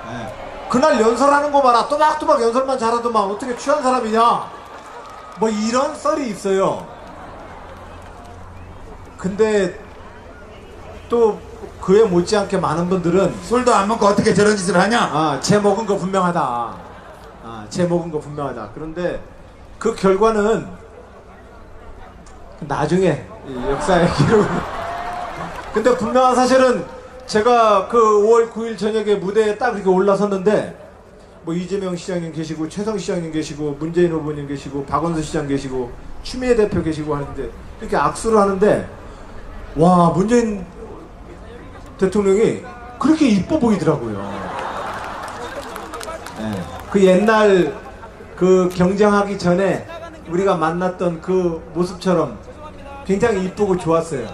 [SPEAKER 3] 네. 그날 연설하는 거 봐라, 또박또박 연설만 잘하더만 어떻게 취한 사람이냐, 뭐 이런 썰이 있어요. 근데 또 그에 못지않게 많은 분들은
[SPEAKER 2] 술도 안 먹고 어떻게 저런 짓을 하냐?
[SPEAKER 3] 쟤 먹은 거 분명하다. 쟤 먹은 거 분명하다. 그런데 그 결과는 나중에 이 역사의 기록. 근데 분명한 사실은 제가 그 5월 9일 저녁에 무대에 딱 이렇게 올라섰는데 뭐 이재명 시장님 계시고 최성 시장님 계시고 문재인 후보님 계시고 박원순 시장 계시고 추미애 대표 계시고 하는데 이렇게 악수를 하는데 와 문재인 대통령이 그렇게 이뻐 보이더라고요. 네. 그 옛날 그 경쟁하기 전에 우리가 만났던 그 모습처럼 굉장히 이쁘고 좋았어요.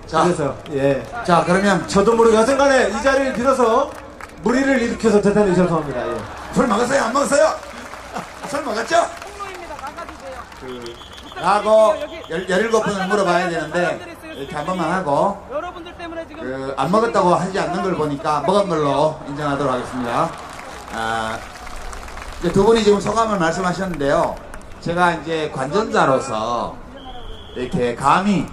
[SPEAKER 2] 자.
[SPEAKER 3] 그래서 예.
[SPEAKER 2] 자, 그러면
[SPEAKER 3] 저도 모르게 여튼간에 이 자리를 빌어서 무리를 일으켜서 대단히 죄송합니다. 예.
[SPEAKER 2] 술 먹었어요? 안 먹었어요? 술 먹었죠? 하고 17분을 물어봐야 되는데 이렇게 한 번만 하고
[SPEAKER 4] 여러분들 때문에 지금
[SPEAKER 2] 안 먹었다고 하지 않는 걸 보니까 먹은 걸로 인정하도록 하겠습니다. 이제 두 분이 지금 소감을 말씀하셨는데요. 제가 이제 관전자로서 이렇게 감히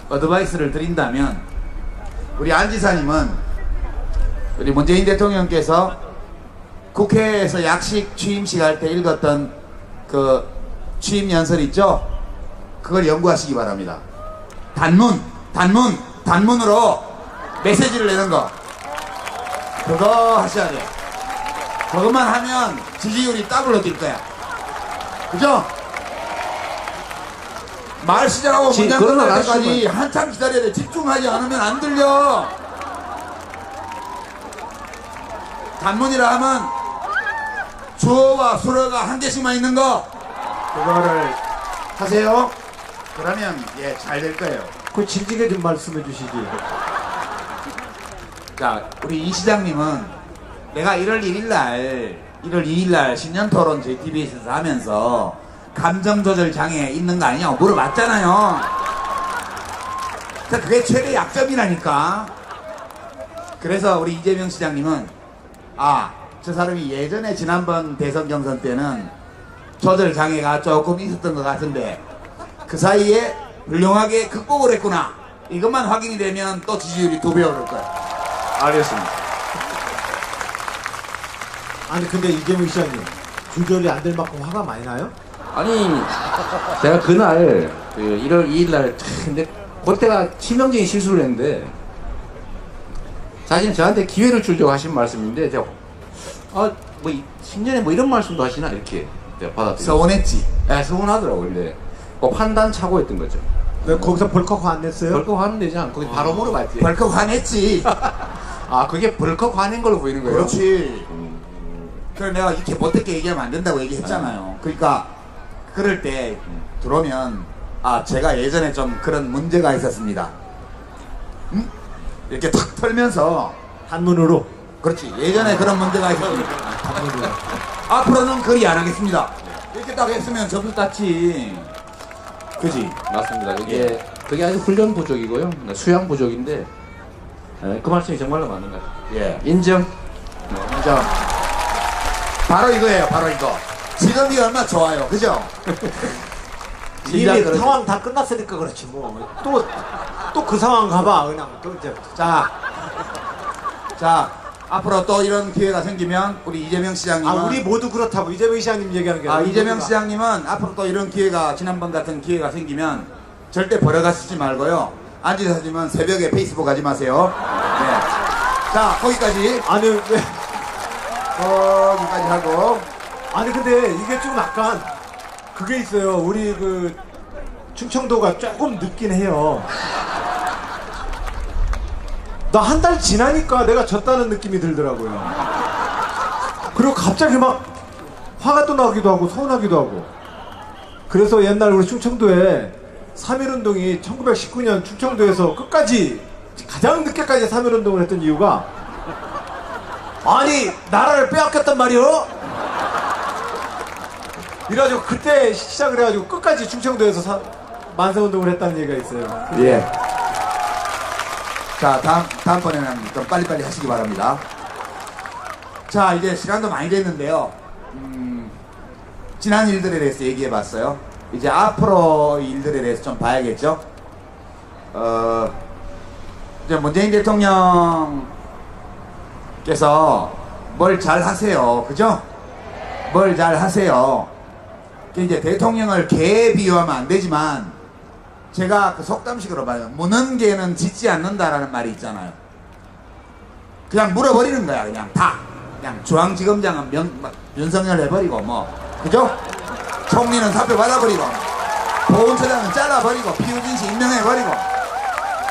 [SPEAKER 2] 어드바이스를 드린다면 우리 안 지사님은 우리 문재인 대통령께서 국회에서 약식 취임식 할 때 읽었던 그 취임 연설 있죠? 그걸 연구하시기 바랍니다. 단문으로 메시지를 내는 거. 그거 하셔야 돼요. 그것만 하면 지지율이 더블로 뛸 거야. 그죠? 말 시작하고 문장
[SPEAKER 1] 그러나
[SPEAKER 2] 끝날 때까지
[SPEAKER 1] 말씀은-
[SPEAKER 2] 한참 기다려야 돼. 집중하지 않으면 안 들려. 단문이라 하면 주어와 수어가 한 개씩만 있는 거. 그거를 하세요. 그러면 예, 잘 될 거예요.
[SPEAKER 3] 그 진지하게 좀 말씀해 주시지.
[SPEAKER 2] 자, 우리 이 시장님은 내가 1월 2일날 신년토론 JTBC에서 하면서 감정조절 장애 있는 거 아니냐고 물어봤잖아요. 그게 최대 약점이라니까. 그래서 우리 이재명 시장님은 저 사람이 예전에 지난번 대선 경선 때는 조절 장애가 조금 있었던 것 같은데 그 사이에 훌륭하게 극복을 했구나. 이것만 확인이 되면 또 지지율이 2배 오를 거야.
[SPEAKER 1] 알겠습니다.
[SPEAKER 3] 아니 근데 이재명 시장님 조절이 안 될 만큼 화가 많이 나요?
[SPEAKER 1] 아니 제가 그날 1월 2일날 근데 그때가 치명적인 실수를 했는데 사실 저한테 기회를 주려고 하신 말씀인데 제가 뭐 신년에 뭐 이런 말씀도 하시나 이렇게 제가 받아들였어요.
[SPEAKER 2] 서운했지.
[SPEAKER 1] 네, 서운하더라고요. 근데 그 판단 착오했던 거죠.
[SPEAKER 3] 왜 거기서 벌컥 화 안 냈어요?
[SPEAKER 1] 벌컥 화는 되지 않고 바로 물어봤지.
[SPEAKER 2] 벌컥 화냈지.
[SPEAKER 1] 그게 벌컥 화낸 걸로 보이는 거예요?
[SPEAKER 2] 그렇지. 그래 내가 이렇게 못되게 얘기하면 안 된다고 얘기했잖아요. 그러니까 그럴 때 들어오면 제가 예전에 좀 그런 문제가 있었습니다. 이렇게 탁 털면서
[SPEAKER 3] 단문으로.
[SPEAKER 2] 그렇지. 예전에 그런 문제가 있었습니다. 앞으로는 그리 안 하겠습니다. 이렇게 딱 했으면 점수 땄지. 그지?
[SPEAKER 1] 맞습니다. 그게 아주 훈련 부족이고요. 수양 부족인데 그 말씀이 정말로 맞는 것 같아요.
[SPEAKER 2] 예.
[SPEAKER 1] 인정.
[SPEAKER 2] 그죠? 바로 이거예요. 바로 이거. 지금이 얼마나 좋아요. 그죠?
[SPEAKER 3] 이미
[SPEAKER 2] 그러지.
[SPEAKER 3] 상황 다 끝났으니까 그렇지 뭐. 또 그 상황 가봐 그냥 또 이제.
[SPEAKER 2] 자, 앞으로 또 이런 기회가 생기면 우리 이재명 시장님은
[SPEAKER 3] 우리 모두 그렇다고 이재명 시장님 얘기하는 게 아니라
[SPEAKER 2] 이재명
[SPEAKER 3] 모두가.
[SPEAKER 2] 시장님은 앞으로 또 이런 기회가 지난번 같은 기회가 생기면 절대 버려가시지 말고요. 안지사님은 새벽에 페이스북 하지 마세요. 네. 자, 거기까지
[SPEAKER 3] 아니 왜?
[SPEAKER 2] 거기까지 하고
[SPEAKER 3] 아니 근데 이게 좀 약간 그게 있어요. 우리 그 충청도가 조금 늦긴 해요. 나 한 달 지나니까 내가 졌다는 느낌이 들더라고요. 그리고 갑자기 막 화가 또 나기도 하고 서운하기도 하고. 그래서 옛날 우리 충청도에 3.1운동이 1919년 충청도에서 끝까지 가장 늦게까지 3.1운동을 했던 이유가 아니 나라를 빼앗겼단 말이요. 이래가지고 그때 시작을 해가지고 끝까지 충청도에서 만세운동을 했다는 얘기가 있어요.
[SPEAKER 2] 예. 자, 다음번에는 좀 빨리빨리 하시기 바랍니다. 자, 이제 시간도 많이 됐는데요. 지난 일들에 대해서 얘기해 봤어요. 이제 앞으로 일들에 대해서 좀 봐야겠죠. 이제 문재인 대통령께서 뭘 잘 하세요. 그죠? 뭘 잘 하세요. 이제 대통령을 개에 비유하면 안 되지만 제가 그 속담식으로 말하면 무는 개는 짖지 않는다라는 말이 있잖아요. 그냥 물어버리는 거야. 그냥 다 그냥 중앙지검장은 윤석열 해버리고 뭐 그죠? 총리는 사표 받아버리고 보훈처장은 잘라버리고 피우진 씨 임명해버리고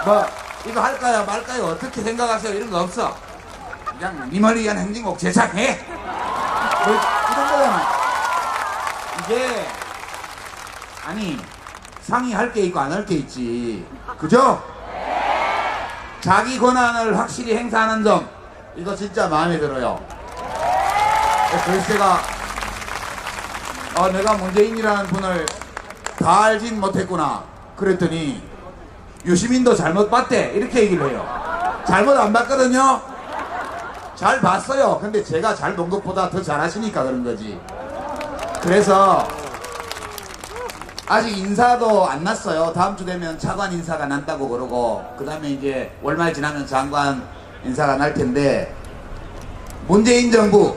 [SPEAKER 2] 뭐 이거 할까요 말까요 어떻게 생각하세요 이런 거 없어. 그냥 님을 위한 행진곡 제작해 뭐 이런 거잖아. 이게 아니 상이 할 게 있고 안 할 게 있지 그죠? 자기 권한을 확실히 행사하는 점 이거 진짜 마음에 들어요. 그래서 제가 내가 문재인이라는 분을 다 알진 못했구나 그랬더니 유시민도 잘못 봤대 이렇게 얘기를 해요. 잘못 안 봤거든요. 잘 봤어요. 근데 제가 잘 본 것보다 더 잘하시니까 그런 거지. 그래서 아직 인사도 안 났어요. 다음 주 되면 차관 인사가 난다고 그러고 그 다음에 이제 월말 지나면 장관 인사가 날 텐데 문재인 정부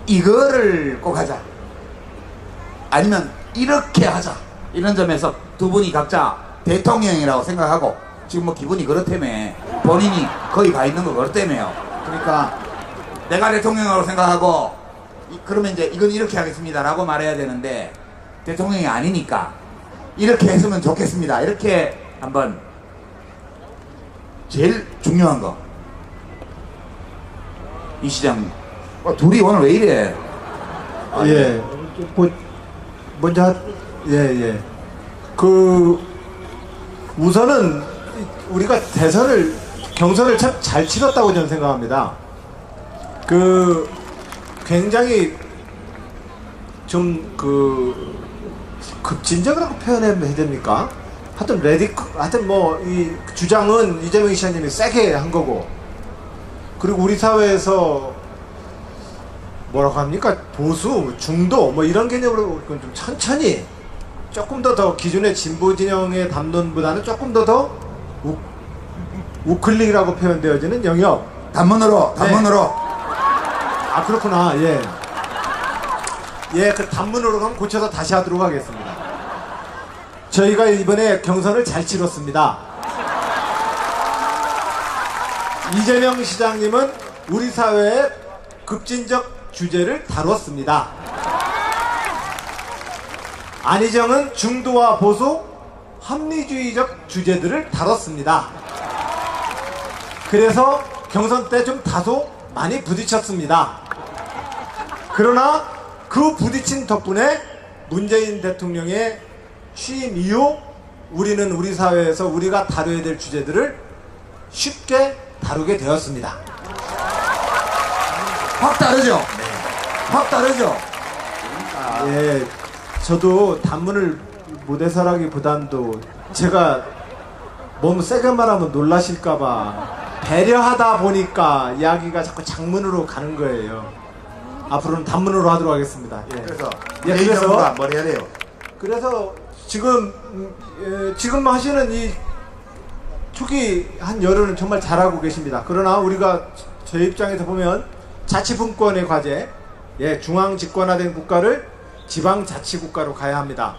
[SPEAKER 2] 이거를 꼭 하자 아니면 이렇게 하자 이런 점에서 두 분이 각자 대통령이라고 생각하고 지금 뭐 기분이 그렇다며 본인이 거의 가 있는 거 그렇다며요. 그러니까 내가 대통령이라고 생각하고 그러면 이제 이건 이렇게 하겠습니다 라고 말해야 되는데 대통령이 아니니까 이렇게 했으면 좋겠습니다 이렇게 한번 제일 중요한 거 이 시장 둘이 오늘 왜 이래?
[SPEAKER 3] 예. 먼저 예. 그 우선은 우리가 경선을 참 잘 치렀다고 저는 생각합니다. 그 굉장히 좀 급진적이라고 표현해야 됩니까? 하여튼 뭐 이 주장은 이재명 시장님이 세게 한 거고 그리고 우리 사회에서 뭐라고 합니까? 보수, 중도 뭐 이런 개념으로 좀 천천히 조금 더 기존의 진보 진영의 담론보다는 조금 더 우클릭이라고 표현되어지는 영역
[SPEAKER 2] 단문으로
[SPEAKER 3] 네. 아 그렇구나. 그 단문으로 그럼 고쳐서 다시 하도록 하겠습니다. 저희가 이번에 경선을 잘 치렀습니다. 이재명 시장님은 우리 사회의 급진적 주제를 다뤘습니다. 안희정은 중도와 보수, 합리주의적 주제들을 다뤘습니다. 그래서 경선 때 좀 다소 많이 부딪혔습니다. 그러나 그 부딪힌 덕분에 문재인 대통령의 취임 이후 우리는 우리 사회에서 우리가 다뤄야 될 주제들을 쉽게 다루게 되었습니다.
[SPEAKER 2] 확 다르죠? 확 다르죠?
[SPEAKER 3] 예, 저도 단문을 못 해설하기보단도 제가 너무 세게 말하면 놀라실까봐 배려하다 보니까 이야기가 자꾸 장문으로 가는 거예요. 앞으로는 단문으로 하도록 하겠습니다. 예.
[SPEAKER 2] 그래서
[SPEAKER 3] 그래서
[SPEAKER 2] 뭘 해야 돼요?
[SPEAKER 3] 그래서 지금 하시는 이 초기 한 열흘은 정말 잘하고 계십니다. 그러나 우리가 제 입장에서 보면 자치분권의 과제, 중앙 집권화된 국가를 지방 자치국가로 가야 합니다.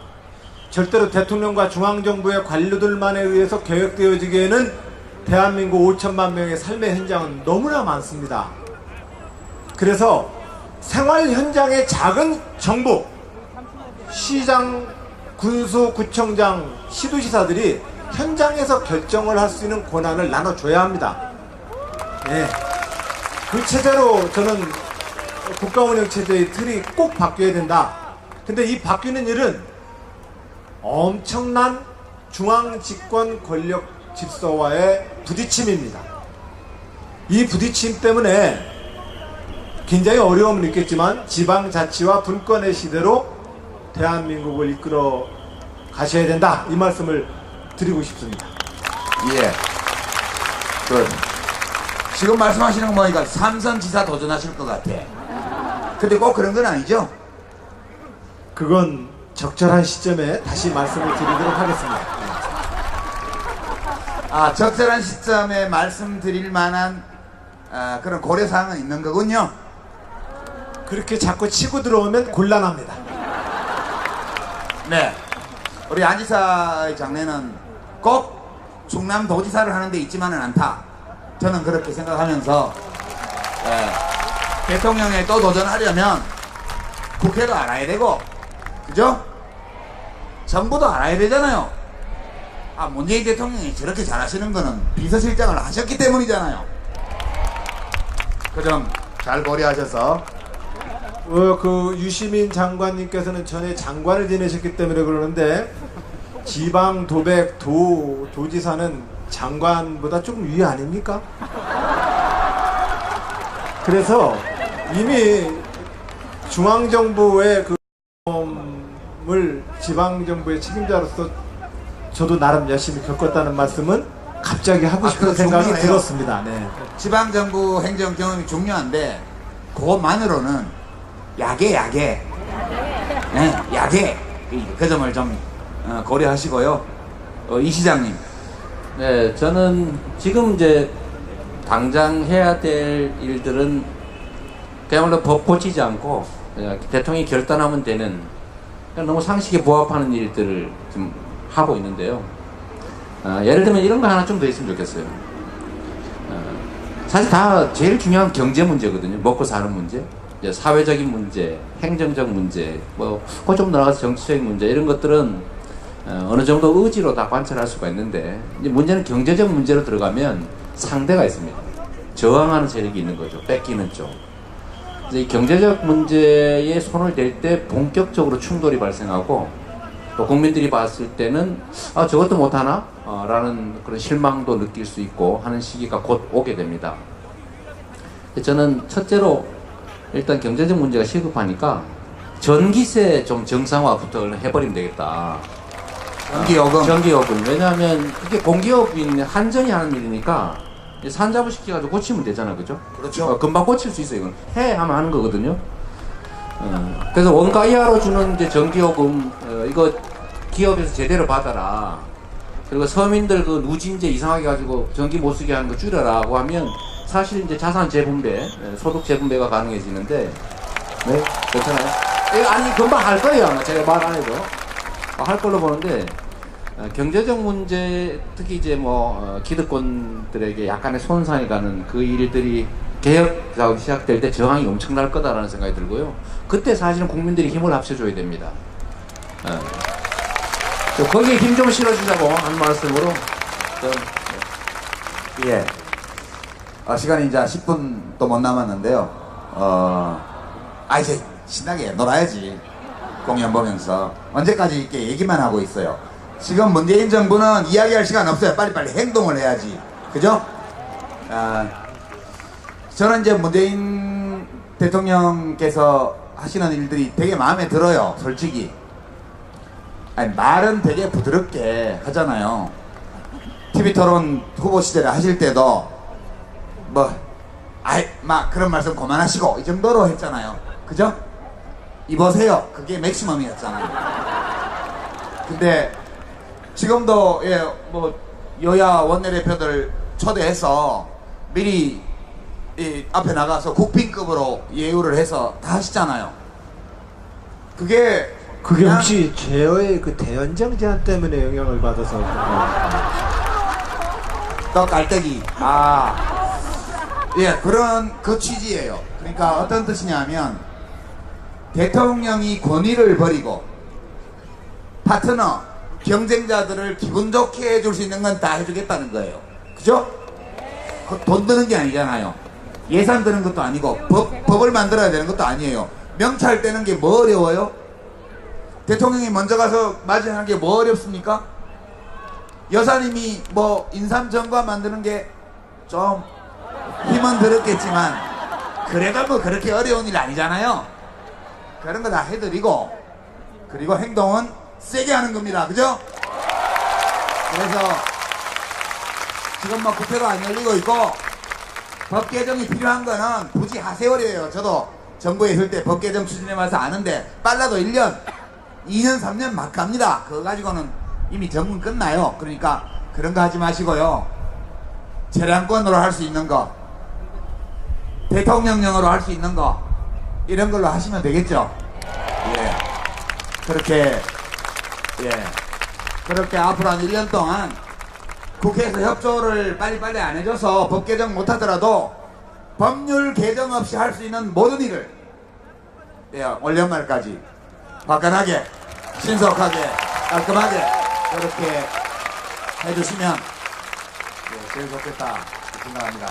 [SPEAKER 3] 절대로 대통령과 중앙정부의 관료들만에 의해서 계획되어지기에는 대한민국 5천만 명의 삶의 현장은 너무나 많습니다. 그래서 생활 현장의 작은 정부, 시장, 군수, 구청장, 시도지사들이 현장에서 결정을 할 수 있는 권한을 나눠줘야 합니다. 그 체제로 저는 국가운영체제의 틀이 꼭 바뀌어야 된다. 근데 이 바뀌는 일은 엄청난 중앙집권 권력 질서와의 부딪힘입니다. 이 부딪힘 때문에 굉장히 어려움은 있겠지만 지방자치와 분권의 시대로 대한민국을 이끌어 가셔야 된다. 이 말씀을 드리고 싶습니다.
[SPEAKER 2] 예. 지금 말씀하시는 거 보니까 삼선 지사 도전하실 것 같아. 근데 꼭 그런 건 아니죠?
[SPEAKER 3] 그건 적절한 시점에 다시 말씀을 드리도록 하겠습니다.
[SPEAKER 2] 적절한 시점에 말씀드릴 만한 그런 고려사항은 있는 거군요.
[SPEAKER 3] 그렇게 자꾸 치고 들어오면 곤란합니다.
[SPEAKER 2] 네. 우리 안지사의 장래는 꼭 충남도지사를 하는 데 있지만은 않다. 저는 그렇게 생각하면서 대통령에 또 도전하려면 국회도 알아야 되고, 그죠? 정부도 알아야 되잖아요. 아, 문재인 대통령이 저렇게 잘하시는 거는 비서실장을 하셨기 때문이잖아요. 그 점 잘 고려하셔서.
[SPEAKER 3] 그 유시민 장관님께서는 전에 장관을 지내셨기 때문에 그러는데 지방 도백 도지사는 장관보다 조금 위 아닙니까? 그래서 이미 중앙정부의 그 을 지방정부의 책임자로서 저도 나름 열심히 겪었다는 말씀은 갑자기 하고 싶은 생각이
[SPEAKER 2] 중요해요.
[SPEAKER 3] 들었습니다. 네.
[SPEAKER 2] 지방정부 행정 경험이 중요한데 그것만으로는 약해. 네, 약해. 그 점을 좀 고려하시고요. 이 시장님.
[SPEAKER 1] 네, 저는 지금 이제 당장 해야 될 일들은 그야말로 법 고치지 않고 그냥 대통령이 결단하면 되는 그냥 너무 상식에 부합하는 일들을 좀 하고 있는데요. 예를 들면 이런 거 하나 좀 더 있으면 좋겠어요. 사실 다 제일 중요한 경제 문제거든요. 먹고 사는 문제, 이제 사회적인 문제, 행정적 문제, 뭐 그거 좀 나가서 정치적인 문제 이런 것들은 어느 정도 의지로 다 관찰할 수가 있는데 이제 문제는 경제적 문제로 들어가면 상대가 있습니다. 저항하는 세력이 있는 거죠. 뺏기는 쪽. 이제 이 경제적 문제에 손을 댈 때 본격적으로 충돌이 발생하고 또 국민들이 봤을 때는 아 저것도 못하나? 라는 그런 실망도 느낄 수 있고 하는 시기가 곧 오게 됩니다. 저는 첫째로 일단 경제적 문제가 시급하니까 전기세 좀 정상화부터 해버리면 되겠다. 전기요금. 왜냐하면 이게 공기업인 한전이 하는 일이니까 산자부 시켜가지고 고치면 되잖아, 그죠?
[SPEAKER 2] 그렇죠.
[SPEAKER 1] 금방 고칠 수 있어요. 이건 해 하면 하는 거거든요. 그래서 원가 이하로 주는 이제 전기요금 이거 기업에서 제대로 받아라. 그리고 서민들 그 누진제 이상하게 가지고 전기 못 쓰게 하는 거 줄여라고 하면 사실 이제 자산 재분배, 소득 재분배가 가능해지는데, 네, 괜찮아요? 아니 금방 할 거예요. 아마 제가 말 안 해도 할 걸로 보는데. 경제적 문제, 특히 이제 뭐 기득권들에게 약간의 손상이 가는 그 일들이 개혁 작업이 시작될 때 저항이 엄청날 거다라는 생각이 들고요. 그때 사실은 국민들이 힘을 합쳐줘야 됩니다. 거기에 힘 좀 실어주자고 하는 말씀으로.
[SPEAKER 2] 예. 시간이 이제 10분도 못 남았는데요. 이제 신나게 놀아야지. 공연 보면서. 언제까지 이렇게 얘기만 하고 있어요. 지금 문재인 정부는 이야기할 시간 없어요. 빨리빨리 행동을 해야지. 그죠? 저는 이제 문재인 대통령께서 하시는 일들이 되게 마음에 들어요. 솔직히. 말은 되게 부드럽게 하잖아요. TV토론 후보 시절에 하실 때도 막 그런 말씀 그만하시고 이 정도로 했잖아요. 그죠? 이보세요. 그게 맥시멈이었잖아요. 근데 지금도 여야 원내대표들 초대해서 미리 앞에 나가서 국빈급으로 예우를 해서 다 하시잖아요. 그게
[SPEAKER 3] 혹시 제어의 그 대연장 제한 때문에 영향을 받아서
[SPEAKER 2] 떡갈때기. 예, 그런 그 취지예요. 그러니까 어떤 뜻이냐면 대통령이 권위를 버리고 파트너 경쟁자들을 기분 좋게 해줄 수 있는 건 다 해주겠다는 거예요. 그죠? 돈 드는 게 아니잖아요. 예산 드는 것도 아니고 법을 만들어야 되는 것도 아니에요. 명찰 떼는 게 뭐 어려워요? 대통령이 먼저 가서 맞이하는 게 뭐 어렵습니까? 여사님이 인삼정과 만드는 게 좀 힘은 들었겠지만 그래도 그렇게 어려운 일 아니잖아요. 그런 거 다 해드리고 그리고 행동은 세게 하는 겁니다. 그죠? 그래서 지금 국회가 안 열리고 있고 법 개정이 필요한 거는 굳이 하세월이에요. 저도 정부에 있을 때 법 개정 추진해봐서 아는데 빨라도 1년, 2년, 3년 막 갑니다. 그거 가지고는 이미 정문 끝나요. 그러니까 그런 거 하지 마시고요. 재량권으로 할 수 있는 거, 대통령령으로 할 수 있는 거 이런 걸로 하시면 되겠죠. 예. 그렇게 예. 그렇게 앞으로 한 1년 동안 국회에서 협조를 빨리빨리 안 해줘서 법 개정 못하더라도 법률 개정 없이 할 수 있는 모든 일을 예, 올 연말까지 화끈하게 신속하게 깔끔하게 그렇게 해주시면 예, 제일 좋겠다 생각합니다.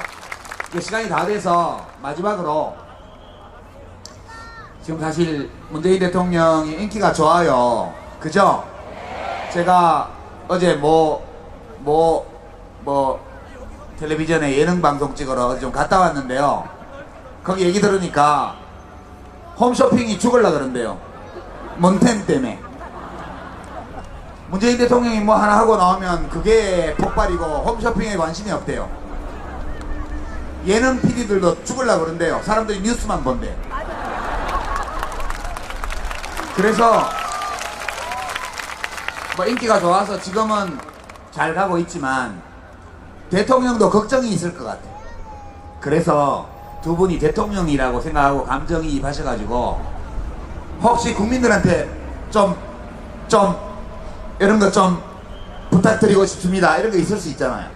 [SPEAKER 2] 시간이 다 돼서 마지막으로 지금 사실 문재인 대통령이 인기가 좋아요. 그죠? 제가 어제 텔레비전에 예능 방송 찍으러 어디 좀 갔다 왔는데요. 거기 얘기 들으니까 홈쇼핑이 죽을라 그런대요. 몬템 때문에. 문재인 대통령이 뭐 하나 하고 나오면 그게 폭발이고 홈쇼핑에 관심이 없대요. 예능 PD들도 죽을라 그런대요. 사람들이 뉴스만 본대요. 그래서 뭐 인기가 좋아서 지금은 잘 가고 있지만 대통령도 걱정이 있을 것 같아요. 그래서 두 분이 대통령이라고 생각하고 감정이입 하셔가지고 혹시 국민들한테 좀 이런 거 좀 부탁드리고 싶습니다 이런 거 있을 수 있잖아요.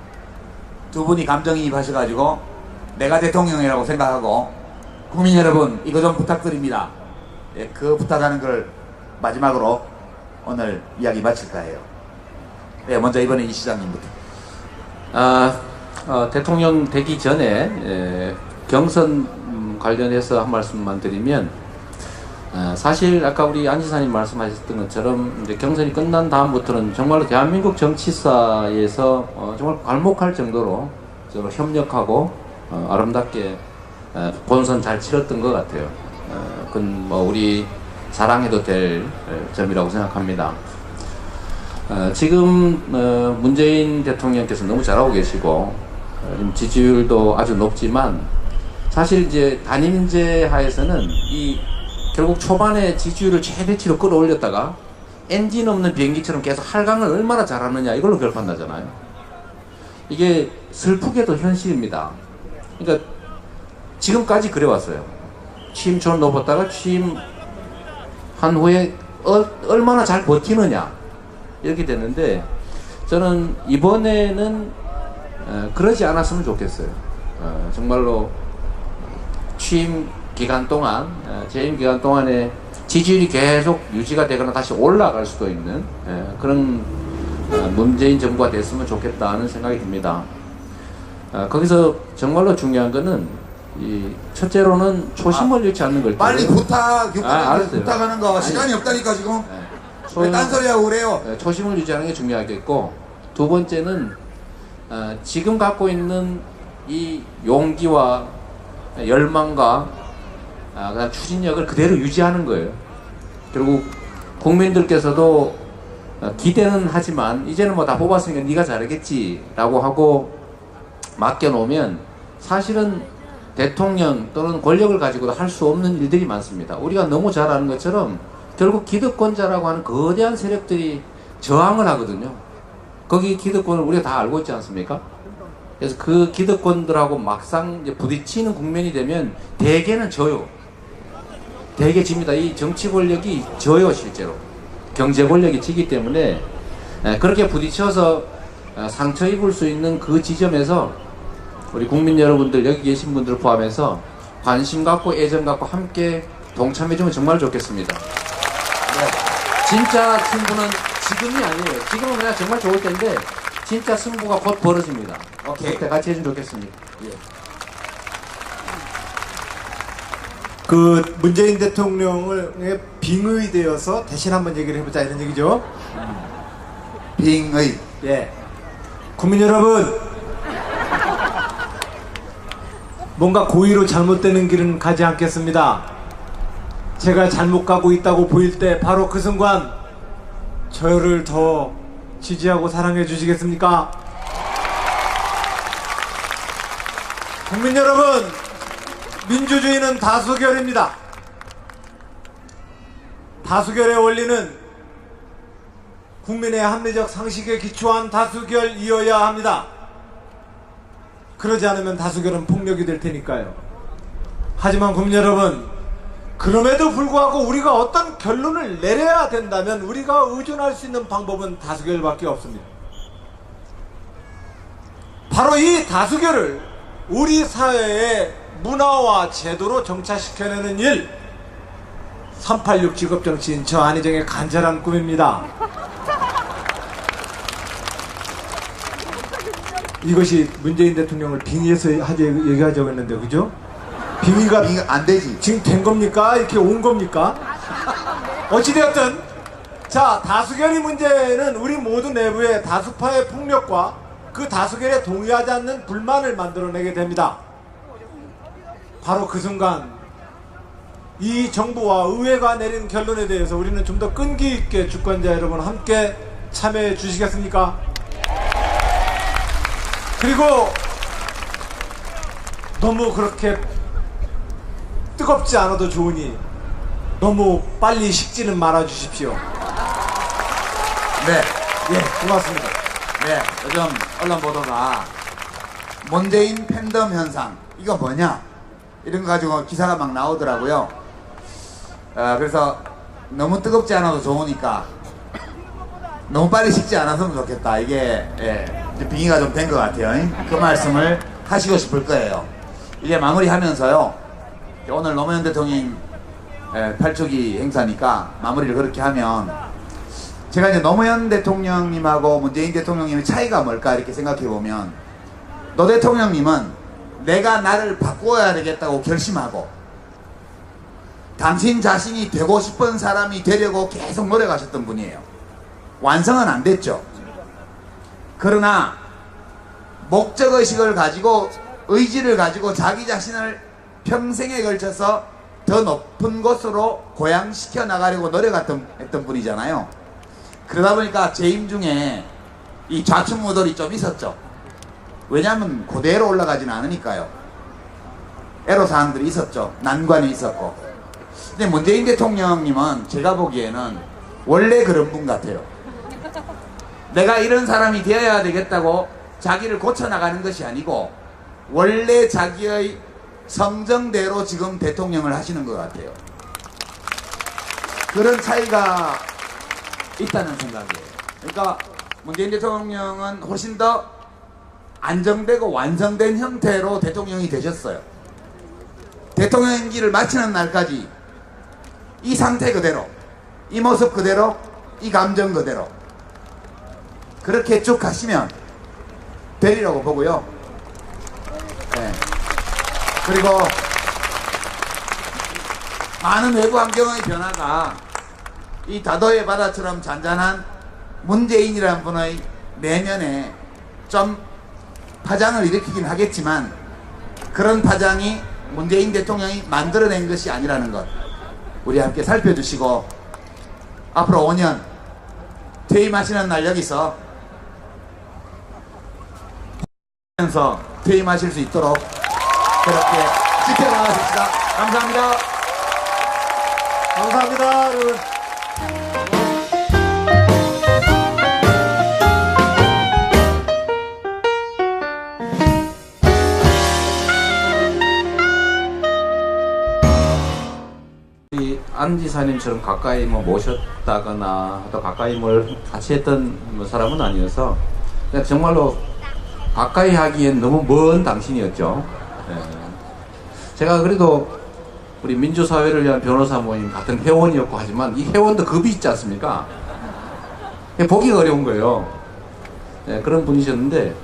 [SPEAKER 2] 두 분이 감정이입 하셔가지고 내가 대통령이라고 생각하고 국민 여러분 이거 좀 부탁드립니다. 예, 그 부탁하는 걸 마지막으로 오늘 이야기 마칠까 해요. 네, 먼저 이번에 이 시장님부터.
[SPEAKER 1] 대통령 되기 전에 경선 관련해서 한 말씀만 드리면 사실 아까 우리 안 지사님 말씀하셨던 것처럼 이제 경선이 끝난 다음부터는 정말로 대한민국 정치사에서 정말 괄목할 정도로 서로 협력하고 아름답게 본선 잘 치렀던 것 같아요. 그건 뭐 우리 자랑해도 될 점이라고 생각합니다. 지금 문재인 대통령께서 너무 잘하고 계시고 지지율도 아주 높지만 사실 이제 단임제 하에서는 이 결국 초반에 지지율을 최대치로 끌어올렸다가 엔진 없는 비행기처럼 계속 할강을 얼마나 잘하느냐 이걸로 결판나잖아요. 이게 슬프게도 현실입니다. 그러니까 지금까지 그래왔어요. 취임처럼 높았다가 취임한 후에 얼마나 잘 버티느냐 이렇게 됐는데 저는 이번에는 그러지 않았으면 좋겠어요. 정말로 취임 기간 동안 재임 기간 동안에 지지율이 계속 유지가 되거나 다시 올라갈 수도 있는 그런 문재인 정부가 됐으면 좋겠다는 생각이 듭니다. 거기서 정말로 중요한 거는 이 첫째로는 초심을 잃지 않는 걸
[SPEAKER 2] 빨리 부탁하는 거 시간이
[SPEAKER 1] 아니,
[SPEAKER 2] 없다니까 지금. 왜 딴소리하고 그래요?
[SPEAKER 1] 초심을 유지하는 게 중요하겠고 두 번째는 지금 갖고 있는 이 용기와 열망과 그다음 추진력을 그대로 유지하는 거예요. 결국 국민들께서도 기대는 하지만 이제는 뭐 다 뽑았으니까 네가 잘하겠지 라고 하고 맡겨놓으면 사실은 대통령 또는 권력을 가지고도 할 수 없는 일들이 많습니다. 우리가 너무 잘 아는 것처럼 결국 기득권자라고 하는 거대한 세력들이 저항을 하거든요. 거기 기득권을 우리가 다 알고 있지 않습니까? 그래서 그 기득권들하고 막상 이제 부딪히는 국면이 되면 대개는 져요. 대개 집니다. 이 정치 권력이 져요, 실제로. 경제 권력이 지기 때문에 그렇게 부딪혀서 상처 입을 수 있는 그 지점에서 우리 국민 여러분들, 여기 계신 분들 포함해서 관심 갖고 애정 갖고 함께 동참해주면 정말 좋겠습니다. 진짜 승부는 지금이 아니에요. 지금은 그냥 정말 좋을 텐데 진짜 승부가 곧 벌어집니다.
[SPEAKER 2] 오케이.
[SPEAKER 1] 그때 같이 해주면 좋겠습니다. 예.
[SPEAKER 3] 그 문재인 대통령을 빙의되어서 대신 한번 얘기를 해보자 이런 얘기죠.
[SPEAKER 2] 빙의.
[SPEAKER 3] 예. 국민 여러분, 뭔가 고의로 잘못되는 길은 가지 않겠습니다. 제가 잘못 가고 있다고 보일 때 바로 그 순간 저를 더 지지하고 사랑해 주시겠습니까? 국민 여러분, 민주주의는 다수결입니다. 다수결의 원리는 국민의 합리적 상식에 기초한 다수결이어야 합니다. 그러지 않으면 다수결은 폭력이 될 테니까요. 하지만 국민 여러분, 그럼에도 불구하고 우리가 어떤 결론을 내려야 된다면 우리가 의존할 수 있는 방법은 다수결밖에 없습니다. 바로 이 다수결을 우리 사회의 문화와 제도로 정착시켜내는 일, 386 직업정치인 저 안희정의 간절한 꿈입니다. 이것이 문재인 대통령을 빙의해서 얘기하자고 했는데, 그죠? 빙의가
[SPEAKER 2] 안 되지.
[SPEAKER 3] 지금 된 겁니까? 이렇게 온 겁니까? 어찌되었든, 자, 다수결의 문제는 우리 모두 내부의 다수파의 폭력과 그 다수결에 동의하지 않는 불만을 만들어내게 됩니다. 바로 그 순간 이 정부와 의회가 내린 결론에 대해서 우리는 좀 더 끈기 있게 주권자 여러분 함께 참여해 주시겠습니까? 그리고 너무 그렇게 뜨겁지 않아도 좋으니 너무 빨리 식지는 말아 주십시오.
[SPEAKER 2] 네.
[SPEAKER 3] 예, 고맙습니다.
[SPEAKER 2] 네. 요즘 언론 보도가 문재인 팬덤 현상, 이거 뭐냐? 이런 거 가지고 기사가 막 나오더라고요. 그래서 너무 뜨겁지 않아도 좋으니까 너무 빨리 식지 않았으면 좋겠다. 이게 이제 빙의가 좀 된 것 같아요. 그 말씀을 하시고 싶을 거예요. 이제 마무리하면서요. 오늘 노무현 대통령 8주기 행사니까 마무리를 그렇게 하면, 제가 이제 노무현 대통령님하고 문재인 대통령님의 차이가 뭘까 이렇게 생각해 보면, 노 대통령님은 내가 나를 바꾸어야 되겠다고 결심하고 당신 자신이 되고 싶은 사람이 되려고 계속 노력하셨던 분이에요. 완성은 안 됐죠. 그러나 목적의식을 가지고, 의지를 가지고 자기 자신을 평생에 걸쳐서 더 높은 곳으로 고양시켜 나가려고 노력했던 분이잖아요. 그러다 보니까 재임 중에 이 좌충우돌이 좀 있었죠. 왜냐하면 그대로 올라가지는 않으니까요. 애로사항들이 있었죠. 난관이 있었고. 근데 문재인 대통령님은 제가 보기에는 원래 그런 분 같아요. 내가 이런 사람이 되어야 되겠다고 자기를 고쳐나가는 것이 아니고 원래 자기의 성정대로 지금 대통령을 하시는 것 같아요. 그런 차이가 있다는 생각이에요. 그러니까 문재인 대통령은 훨씬 더 안정되고 완성된 형태로 대통령이 되셨어요. 대통령 임기를 마치는 날까지 이 상태 그대로, 이 모습 그대로, 이 감정 그대로 그렇게 쭉 가시면 되리라고 보고요. 네. 그리고 많은 외부 환경의 변화가 이 다도의 바다처럼 잔잔한 문재인이라는 분의 내면에 좀 파장을 일으키긴 하겠지만, 그런 파장이 문재인 대통령이 만들어낸 것이 아니라는 것 우리 함께 살펴주시고, 앞으로 5년 퇴임하시는 날 여기서 퇴임하실 수 있도록 그렇게 지켜나가십시다. 감사합니다.
[SPEAKER 3] 감사합니다, 여러분.
[SPEAKER 1] 안 지사님처럼 가까이 모셨다거나 또 가까이 뭘 같이 했던 사람은 아니어서 그냥 정말로 가까이 하기엔 너무 먼 당신이었죠. 제가 그래도 우리 민주사회를 위한 변호사 모임 같은 회원이었고 하지만 이 회원도 급이 있지 않습니까? 보기가 어려운 거예요. 그런 분이셨는데,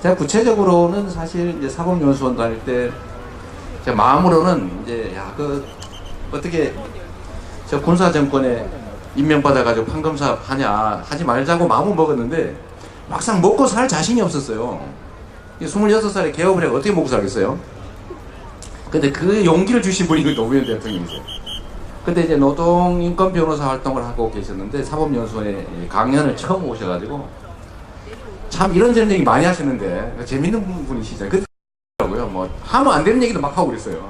[SPEAKER 1] 제가 구체적으로는 사실 이제 사법연수원 다닐 때 제 마음으로는 이제 어떻게 저 군사정권에 임명받아가지고 판검사 하냐, 하지 말자고 마음을 먹었는데 막상 먹고 살 자신이 없었어요. 26살에 개업을 해 어떻게 먹고 살겠어요? 근데 그 용기를 주신 분이 노무현 대통령이세요. 그때 이제 노동인권 변호사 활동을 하고 계셨는데 사법연수원에 강연을 처음 오셔가지고 참 이런저런 얘기 많이 하시는데 재밌는 분이시죠. 그러더라고요. 뭐 하면 안 되는 얘기도 막 하고 그랬어요.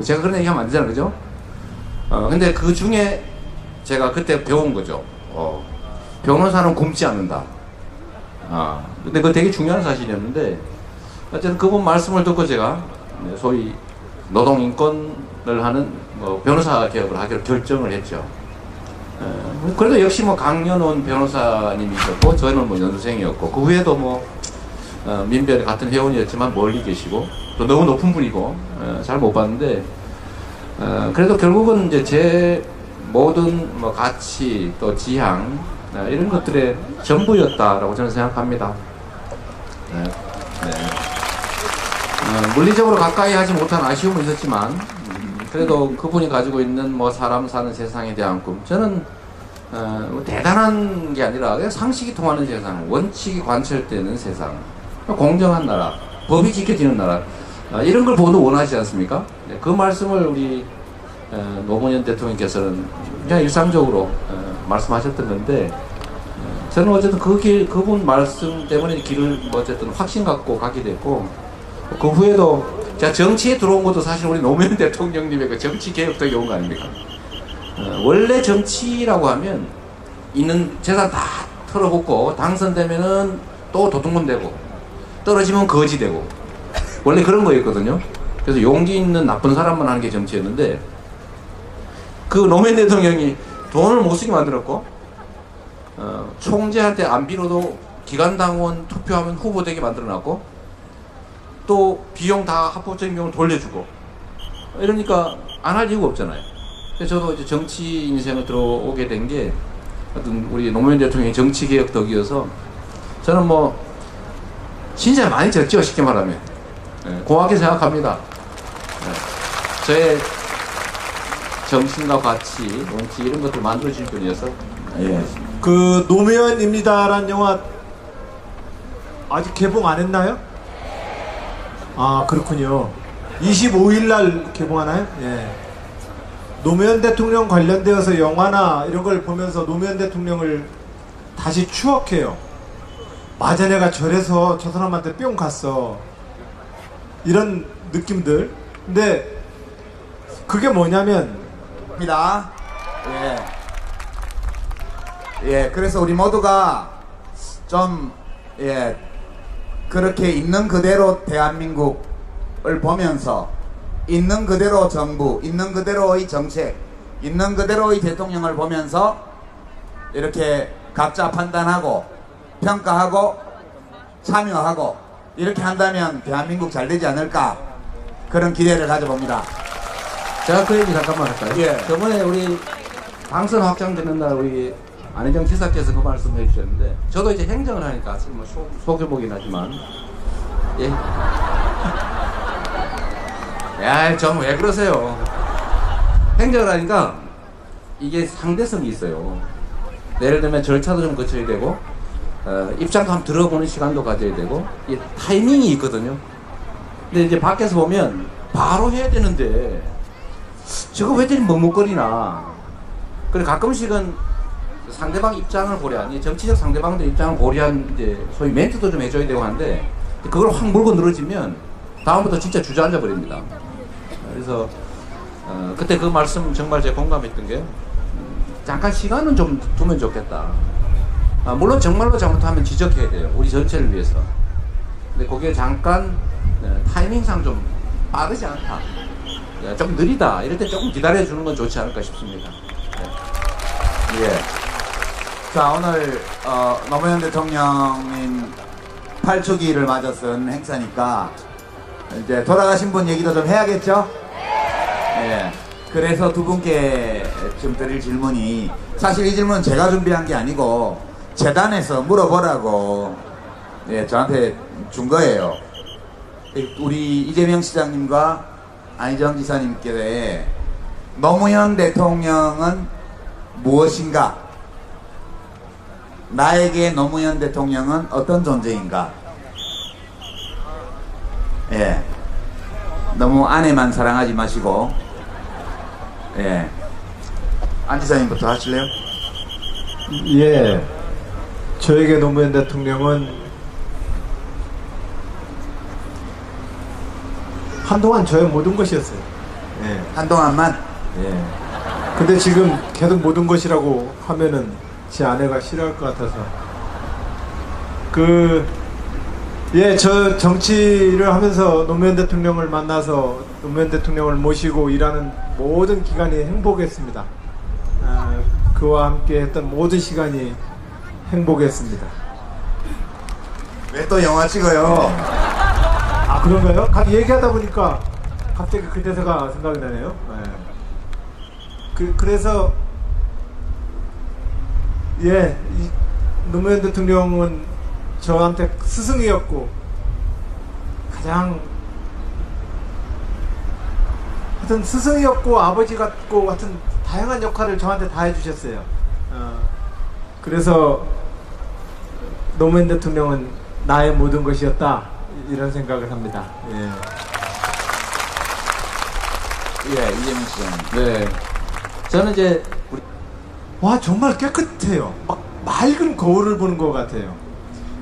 [SPEAKER 1] 제가 그런 얘기 하면 안 되잖아요, 그죠? 근데 그 중에 제가 그때 배운 거죠. 변호사는 굶지 않는다. 근데 그거 되게 중요한 사실이었는데, 어쨌든 그분 말씀을 듣고 제가 소위 노동인권 하는 뭐 변호사 개혁을 하기로 결정을 했죠. 그래도 역시 뭐 강연원 변호사님이 있었고 저는 뭐 연수생이었고 그 후에도 뭐 민변의 같은 회원이었지만 멀리 계시고 또 너무 높은 분이고 잘 못 봤는데 그래도 결국은 이제 제 모든 뭐 가치 또 지향 이런 것들의 전부였다라고 저는 생각합니다. 물리적으로 가까이 하지 못한 아쉬움은 있었지만 그래도 그분이 가지고 있는 뭐 사람 사는 세상에 대한 꿈 저는 뭐 대단한 게 아니라 그냥 상식이 통하는 세상, 원칙이 관철되는 세상, 공정한 나라, 법이 지켜지는 나라 이런 걸 모두 원하지 않습니까? 그 말씀을 우리 노무현 대통령께서는 그냥 일상적으로 말씀하셨던 건데 저는 어쨌든 그분 말씀 때문에 길을 뭐 어쨌든 확신 갖고 가게 됐고 그 후에도 제가 정치에 들어온 것도 사실 우리 노무현 대통령님의 그 정치 개혁 덕에 온 거 아닙니까? 원래 정치라고 하면 있는 재산 다 털어붓고 당선되면은 또 도둑놈 되고 떨어지면 거지 되고 원래 그런 거였거든요. 그래서 용기 있는 나쁜 사람만 하는 게 정치였는데 그 노무현 대통령이 돈을 못 쓰게 만들었고 총재한테 안 빌어도 기관당원 투표하면 후보되게 만들어놨고 또 비용 다 합법적인 비용을 돌려주고 이러니까 안 할 이유가 없잖아요. 그래서 저도 이제 정치 인생을 들어오게 된 게 어떤 우리 노무현 대통령의 정치 개혁 덕이어서 저는 뭐 진짜 많이 졌죠. 쉽게 말하면 고맙게 생각합니다. 저의 정신과 가치, 원칙 이런 것들 만들어주신 분이어서
[SPEAKER 3] 그 노무현입니다라는 영화 아직 개봉 안 했나요? 아 그렇군요. 25일 날 개봉하나요? 예. 노무현 대통령 관련되어서 영화나 이런 걸 보면서 노무현 대통령을 다시 추억해요. 맞아 내가 저래서 저 사람한테 뿅 갔어. 이런 느낌들. 근데 그게 뭐냐면
[SPEAKER 2] 입니다. 그래서 우리 모두가 좀 그렇게 있는 그대로 대한민국을 보면서 있는 그대로 정부, 있는 그대로의 정책, 있는 그대로의 대통령을 보면서 이렇게 각자 판단하고 평가하고 참여하고 이렇게 한다면 대한민국 잘 되지 않을까 그런 기대를 가져봅니다.
[SPEAKER 1] 제가 그 얘기 잠깐만 할까요?
[SPEAKER 2] 예.
[SPEAKER 1] 저번에 우리 당선 확정되는 날 우리 안희정 지사께서 그 말씀을 해주셨는데 저도 이제 행정을 하니까 뭐 속여보긴 하지만 야, 좀 왜 그러세요? 행정을 하니까 이게 상대성이 있어요. 예를 들면 절차도 좀 거쳐야 되고 입장도 한번 들어보는 시간도 가져야 되고 이 타이밍이 있거든요. 근데 이제 밖에서 보면 바로 해야 되는데 저거 왜 이렇게 머뭇거리나. 그리고 가끔씩은 상대방 입장을 고려한, 정치적 상대방들 입장을 고려한 이제 소위 멘트도 좀 해줘야 되고 하는데 그걸 확 물고 늘어지면 다음부터 진짜 주저앉아 버립니다. 그래서 그때 그 말씀 정말 제가 공감했던 게 잠깐 시간은 좀 두면 좋겠다. 물론 정말로 잘못하면 지적해야 돼요. 우리 전체를 위해서. 근데 그게 잠깐 타이밍상 좀 빠르지 않다. 좀 느리다. 이럴 때 조금 기다려주는 건 좋지 않을까 싶습니다.
[SPEAKER 2] 자, 오늘 노무현 대통령님 8주기를 맞아 쓴 행사니까 이제 돌아가신 분 얘기도 좀 해야겠죠? 그래서 두 분께 좀 드릴 질문이, 사실 이 질문은 제가 준비한 게 아니고 재단에서 물어보라고 저한테 준 거예요. 우리 이재명 시장님과 안희정 지사님께 노무현 대통령은 무엇인가? 나에게 노무현 대통령은 어떤 존재인가? 너무 아내만 사랑하지 마시고 안 지사님부터 하실래요?
[SPEAKER 3] 저에게 노무현 대통령은 한동안 저의 모든 것이었어요.
[SPEAKER 2] 한동안만?
[SPEAKER 3] 근데 지금 계속 모든 것이라고 하면은 제 아내가 싫어할 것 같아서 저 정치를 하면서 노무현 대통령을 만나서 노무현 대통령을 모시고 일하는 모든 기간이 행복했습니다. 그와 함께 했던 모든 시간이 행복했습니다.
[SPEAKER 2] 왜 또 영화 찍어요?
[SPEAKER 3] 아, 그런가요? 얘기하다 보니까 갑자기 그 대사가 생각이 나네요. 그래서 예, 이 노무현 대통령은 저한테 스승이었고 가장 하여튼 스승이었고 아버지 같고 하여튼 다양한 역할을 저한테 다 해주셨어요. 그래서 노무현 대통령은 나의 모든 것이었다, 이런 생각을 합니다. 예.
[SPEAKER 2] 예, 이재명 시장님.
[SPEAKER 1] 네. 저는 이제
[SPEAKER 3] 와, 정말 깨끗해요. 막 맑은 거울을 보는 것 같아요.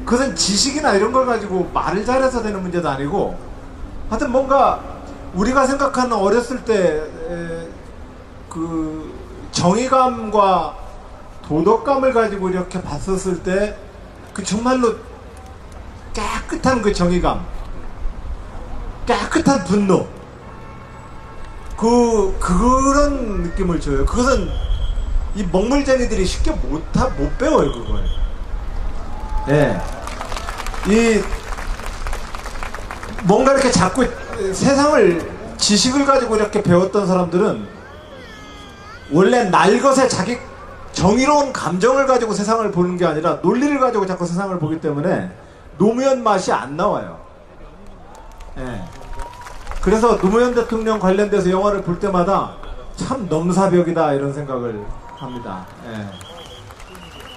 [SPEAKER 3] 그것은 지식이나 이런 걸 가지고 말을 잘해서 되는 문제도 아니고, 하여튼 뭔가 우리가 생각하는 어렸을 때 그 정의감과 도덕감을 가지고 이렇게 봤었을 때 그 정말로 깨끗한 그 정의감, 깨끗한 분노, 그런 느낌을 줘요. 그것은 이 먹물쟁이들이 쉽게 못 배워요, 그걸. 예. 이 뭔가 이렇게 자꾸 세상을, 지식을 가지고 이렇게 배웠던 사람들은 원래 날 것에 자기 정의로운 감정을 가지고 세상을 보는 게 아니라 논리를 가지고 자꾸 세상을 보기 때문에 노무현 맛이 안 나와요. 예. 그래서 노무현 대통령 관련돼서 영화를 볼 때마다 참 넘사벽이다, 이런 생각을 합니다.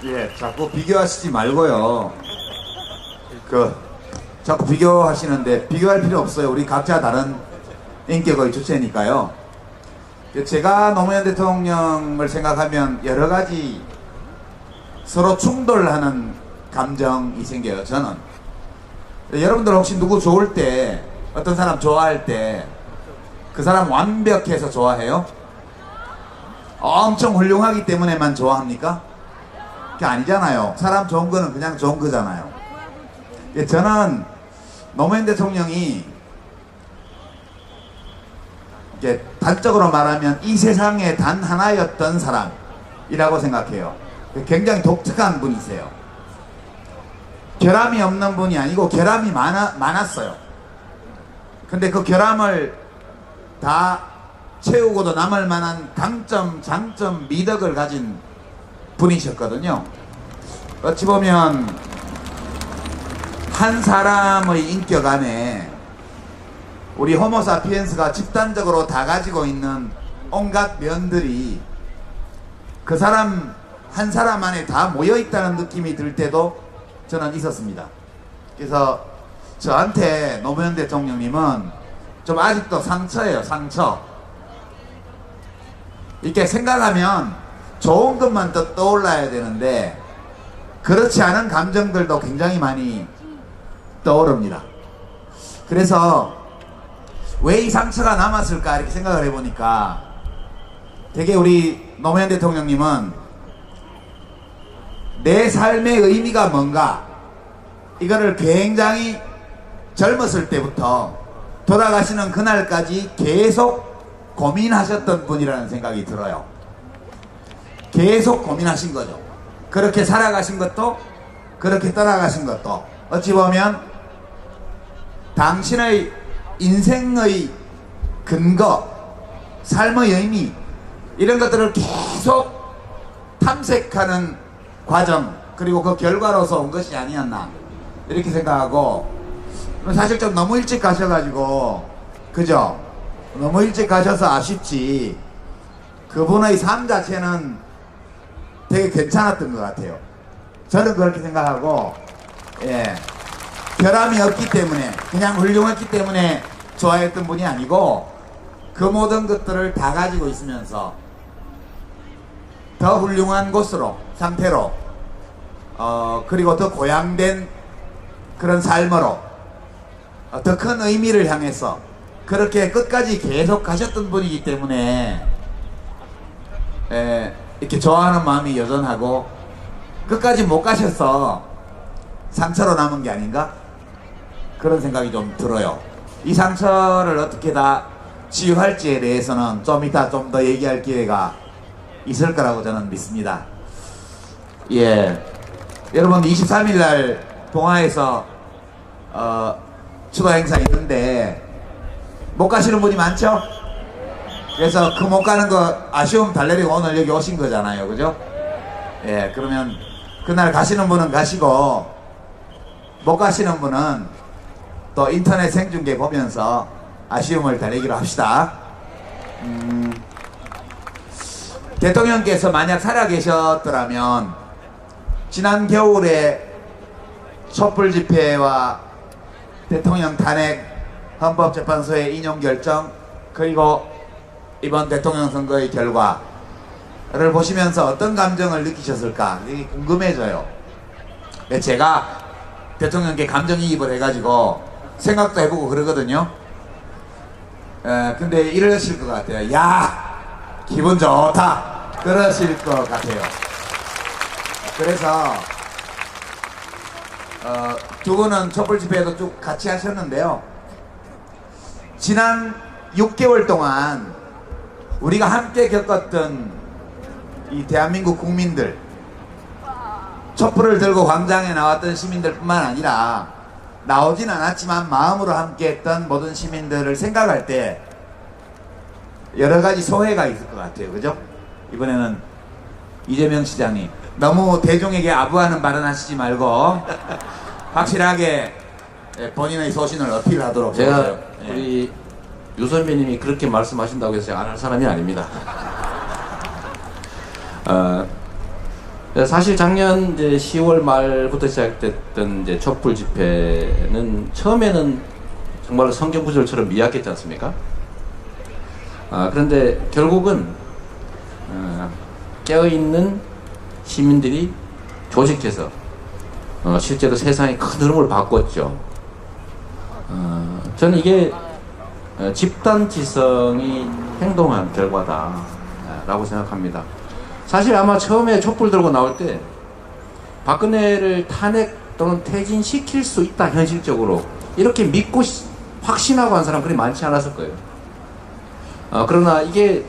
[SPEAKER 2] 예, 자꾸 비교하시지 말고요. 자꾸 비교하시는데 비교할 필요 없어요. 우리 각자 다른 인격의 주체니까요. 제가 노무현 대통령을 생각하면 여러 가지 서로 충돌하는 감정이 생겨요, 저는. 여러분들 혹시 누구 좋을 때, 어떤 사람 좋아할 때 그 사람 완벽해서 좋아해요? 엄청 훌륭하기 때문에만 좋아합니까? 그게 아니잖아요. 사람 좋은 거는 그냥 좋은 거잖아요. 저는 노무현 대통령이 이게 단적으로 말하면 이 세상에 단 하나였던 사람이라고 생각해요. 굉장히 독특한 분이세요. 결함이 없는 분이 아니고 결함이 많았어요. 근데 그 결함을 다 채우고도 남을 만한 강점, 장점, 미덕을 가진 분이셨거든요. 어찌 보면 한 사람의 인격 안에 우리 호모사피엔스가 집단적으로 다 가지고 있는 온갖 면들이 그 사람 한 사람 안에 다 모여있다는 느낌이 들 때도 저는 있었습니다. 그래서 저한테 노무현 대통령님은 좀 아직도 상처예요, 상처. 이렇게 생각하면 좋은 것만 떠올라야 되는데 그렇지 않은 감정들도 굉장히 많이 떠오릅니다. 그래서 왜 이 상처가 남았을까 이렇게 생각을 해보니까 되게 우리 노무현 대통령님은 내 삶의 의미가 뭔가 이거를 굉장히 젊었을 때부터 돌아가시는 그날까지 계속 고민하셨던 분이라는 생각이 들어요. 계속 고민하신 거죠. 그렇게 살아가신 것도 그렇게 떠나가신 것도 어찌 보면 당신의 인생의 근거, 삶의 의미 이런 것들을 계속 탐색하는 과정, 그리고 그 결과로서 온 것이 아니었나 이렇게 생각하고, 사실 좀 너무 일찍 가셔가지고 그죠? 너무 일찍 가셔서 아쉽지 그분의 삶 자체는 되게 괜찮았던 것 같아요. 저는 그렇게 생각하고, 예, 결함이 없기 때문에 그냥 훌륭했기 때문에 좋아했던 분이 아니고 그 모든 것들을 다 가지고 있으면서 더 훌륭한 곳으로, 상태로, 그리고 더 고양된 그런 삶으로, 더 큰 의미를 향해서 그렇게 끝까지 계속 가셨던 분이기 때문에 이렇게 좋아하는 마음이 여전하고, 끝까지 못 가셔서 상처로 남은 게 아닌가 그런 생각이 좀 들어요. 이 상처를 어떻게 다 치유할지에 대해서는 좀 이따 좀 더 얘기할 기회가 있을 거라고 저는 믿습니다. 예, 여러분 23일 날 동아에서 추도 행사 있는데 못 가시는 분이 많죠? 그래서 그 못 가는 거 아쉬움 달래리고 오늘 여기 오신 거잖아요, 그죠? 예, 그러면 그날 가시는 분은 가시고 못 가시는 분은 또 인터넷 생중계 보면서 아쉬움을 달래기로 합시다. 대통령께서 만약 살아계셨더라면 지난 겨울에 촛불 집회와 대통령 탄핵 헌법재판소의 인용 결정 그리고 이번 대통령 선거의 결과를 보시면서 어떤 감정을 느끼셨을까 되게 궁금해져요. 제가 대통령께 감정이입을 해가지고 생각도 해보고 그러거든요. 근데 이러실 것 같아요. 야, 기분 좋다 그러실 것 같아요. 그래서 두 분은 촛불 집회에도 쭉 같이 하셨는데요. 지난 6개월 동안 우리가 함께 겪었던 이 대한민국 국민들, 촛불을 들고 광장에 나왔던 시민들 뿐만 아니라 나오진 않았지만 마음으로 함께 했던 모든 시민들을 생각할 때 여러 가지 소회가 있을 것 같아요. 그죠? 이번에는 이재명 시장님 너무 대중에게 아부하는 발언 하시지 말고 확실하게 본인의 소신을 어필하도록
[SPEAKER 1] 제가
[SPEAKER 2] 해주세요. 예.
[SPEAKER 1] 우리 유 선배님이 그렇게 말씀하신다고 해서 안 할 사람이 아닙니다. 사실 작년 이제 10월 말부터 시작됐던 이제 촛불 집회는 처음에는 정말 성경 구절처럼 미약했지 않습니까? 그런데 결국은 깨어있는 시민들이 조직해서 실제로 세상의 큰 흐름을 바꿨죠. 저는 이게 집단지성이 행동한 결과다라고 생각합니다. 사실 아마 처음에 촛불 들고 나올 때 박근혜를 탄핵 또는 퇴진시킬 수 있다 현실적으로 이렇게 믿고 확신하고 한 사람 그리 많지 않았을 거예요. 그러나 이게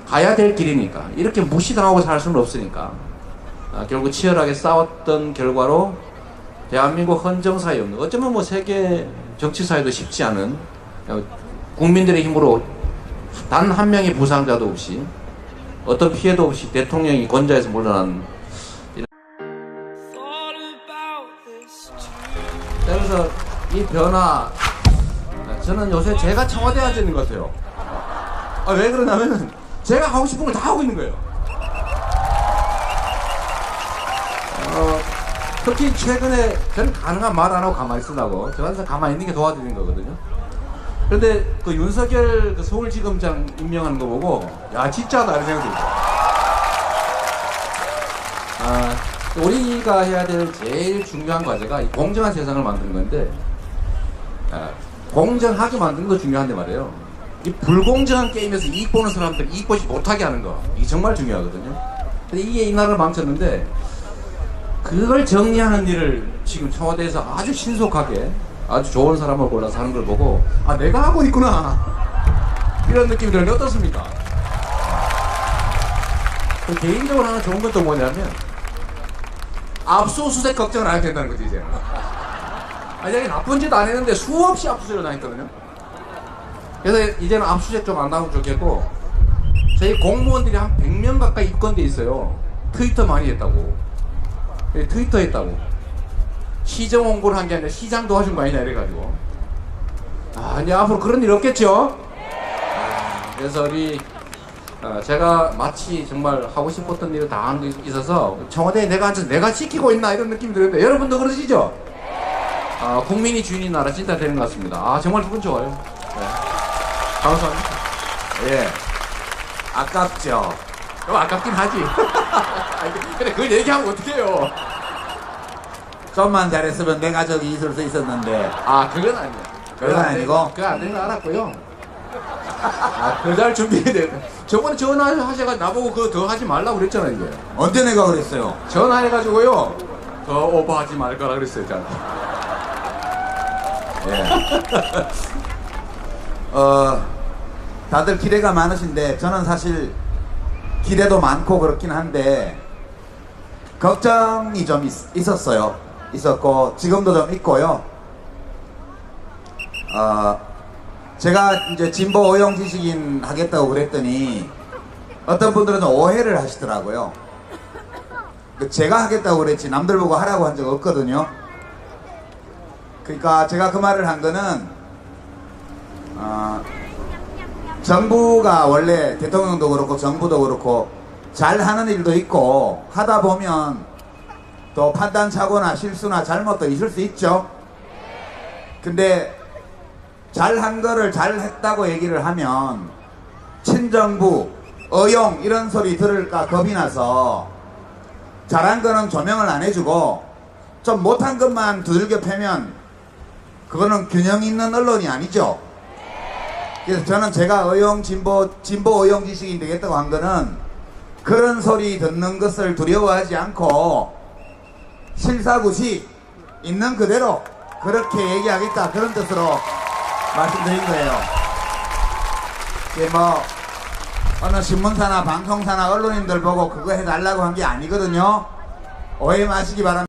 [SPEAKER 1] 가야 될 길이니까 이렇게 무시당하고 살 수는 없으니까 결국 치열하게 싸웠던 결과로 대한민국 헌정사에 없는 어쩌면 뭐 세계 정치사에도 쉽지 않은 국민들의 힘으로 단 한 명의 부상자도 없이 어떤 피해도 없이 대통령이 권좌에서 물러난 그래서 이 변화 저는 요새 제가 청와대에 앉아 있는 것 같아요. 왜 그러냐면 제가 하고 싶은 걸 다 하고 있는 거예요. 특히 최근에 저는 가능한 말 안 하고 가만히 있으라고 저 항상 가만히 있는 게 도와드리는 거거든요. 그런데 그 윤석열 그 서울지검장 임명하는 거 보고 야 진짜다 이런 생각이 들어요. 우리가 해야 될 제일 중요한 과제가 이 공정한 세상을 만드는 건데 공정하게 만드는 거 중요한데 말이에요. 이 불공정한 게임에서 이익 보는 사람들 이익 보지 못하게 하는 거 이게 정말 중요하거든요. 근데 이게 이 나라를 망쳤는데 그걸 정리하는 일을 지금 청와대에서 아주 신속하게 아주 좋은 사람을 골라서 하는 걸 보고 내가 하고 있구나 이런 느낌이 드는데 어떻습니까? 개인적으로 하나 좋은 것도 뭐냐면 압수수색 걱정을 안 해도 된다는 거지 이제. 이제 나쁜 짓 안 했는데 수없이 압수수색을 당했거든요. 그래서 이제는 압수수색 좀 안 나오면 좋겠고 저희 공무원들이 한 100명 가까이 입건돼 있어요. 트위터 많이 했다고. 트위터 했다고. 시정 홍보를 한 게 아니라 시장 도와준 거 아니냐 이래가지고 이제 앞으로 그런 일 없겠죠? 그래서 우리 제가 마치 정말 하고 싶었던 일을 다 하는 게 있어서 청와대에 내가 앉아서 내가 지키고 있나 이런 느낌이 드는데 여러분도 그러시죠? 국민이 주인인 나라 진짜 되는 것 같습니다. 정말 기분 좋아요. 네. 감사합니다.
[SPEAKER 2] 예. 아깝죠?
[SPEAKER 1] 아깝긴 하지. 근데 그걸 얘기하면 어떡해요?
[SPEAKER 2] 좀만 잘했으면 내 가족이 있을 수 있었는데.
[SPEAKER 1] 그건 아니에요.
[SPEAKER 2] 그건 아니고?
[SPEAKER 1] 그건 안 되는 거 알았고요. 그날 준비해야 돼. 저번에 전화하셔가지고 나보고 그거 더 하지 말라고 그랬잖아요, 이제.
[SPEAKER 2] 언제 내가 그랬어요?
[SPEAKER 1] 전화해가지고요. 더 오버하지 말 거라 그랬어요, 저한테.
[SPEAKER 2] 예. 다들 기대가 많으신데 저는 사실 기대도 많고 그렇긴 한데 걱정이 좀 있었고 지금도 좀 있고요. 제가 이제 진보 의용 지식인 하겠다고 그랬더니 어떤 분들은 오해를 하시더라고요. 제가 하겠다고 그랬지 남들 보고 하라고 한 적 없거든요. 그러니까 제가 그 말을 한 거는 정부가 원래 대통령도 그렇고 정부도 그렇고 잘하는 일도 있고 하다 보면 또 판단착오나 실수나 잘못도 있을 수 있죠. 근데 잘한 거를 잘했다고 얘기를 하면 친정부, 의용 이런 소리 들을까 겁이 나서 잘한 거는 조명을 안 해주고 좀 못한 것만 두들겨 패면 그거는 균형 있는 언론이 아니죠. 그래서 저는 제가 진보 의용 지식인 되겠다고 한 거는 그런 소리 듣는 것을 두려워하지 않고 실사구시 있는 그대로 그렇게 얘기하겠다 그런 뜻으로 말씀드린 거예요. 뭐 어느 신문사나 방송사나 언론인들 보고 그거 해달라고 한 게 아니거든요. 오해 마시기 바랍니다.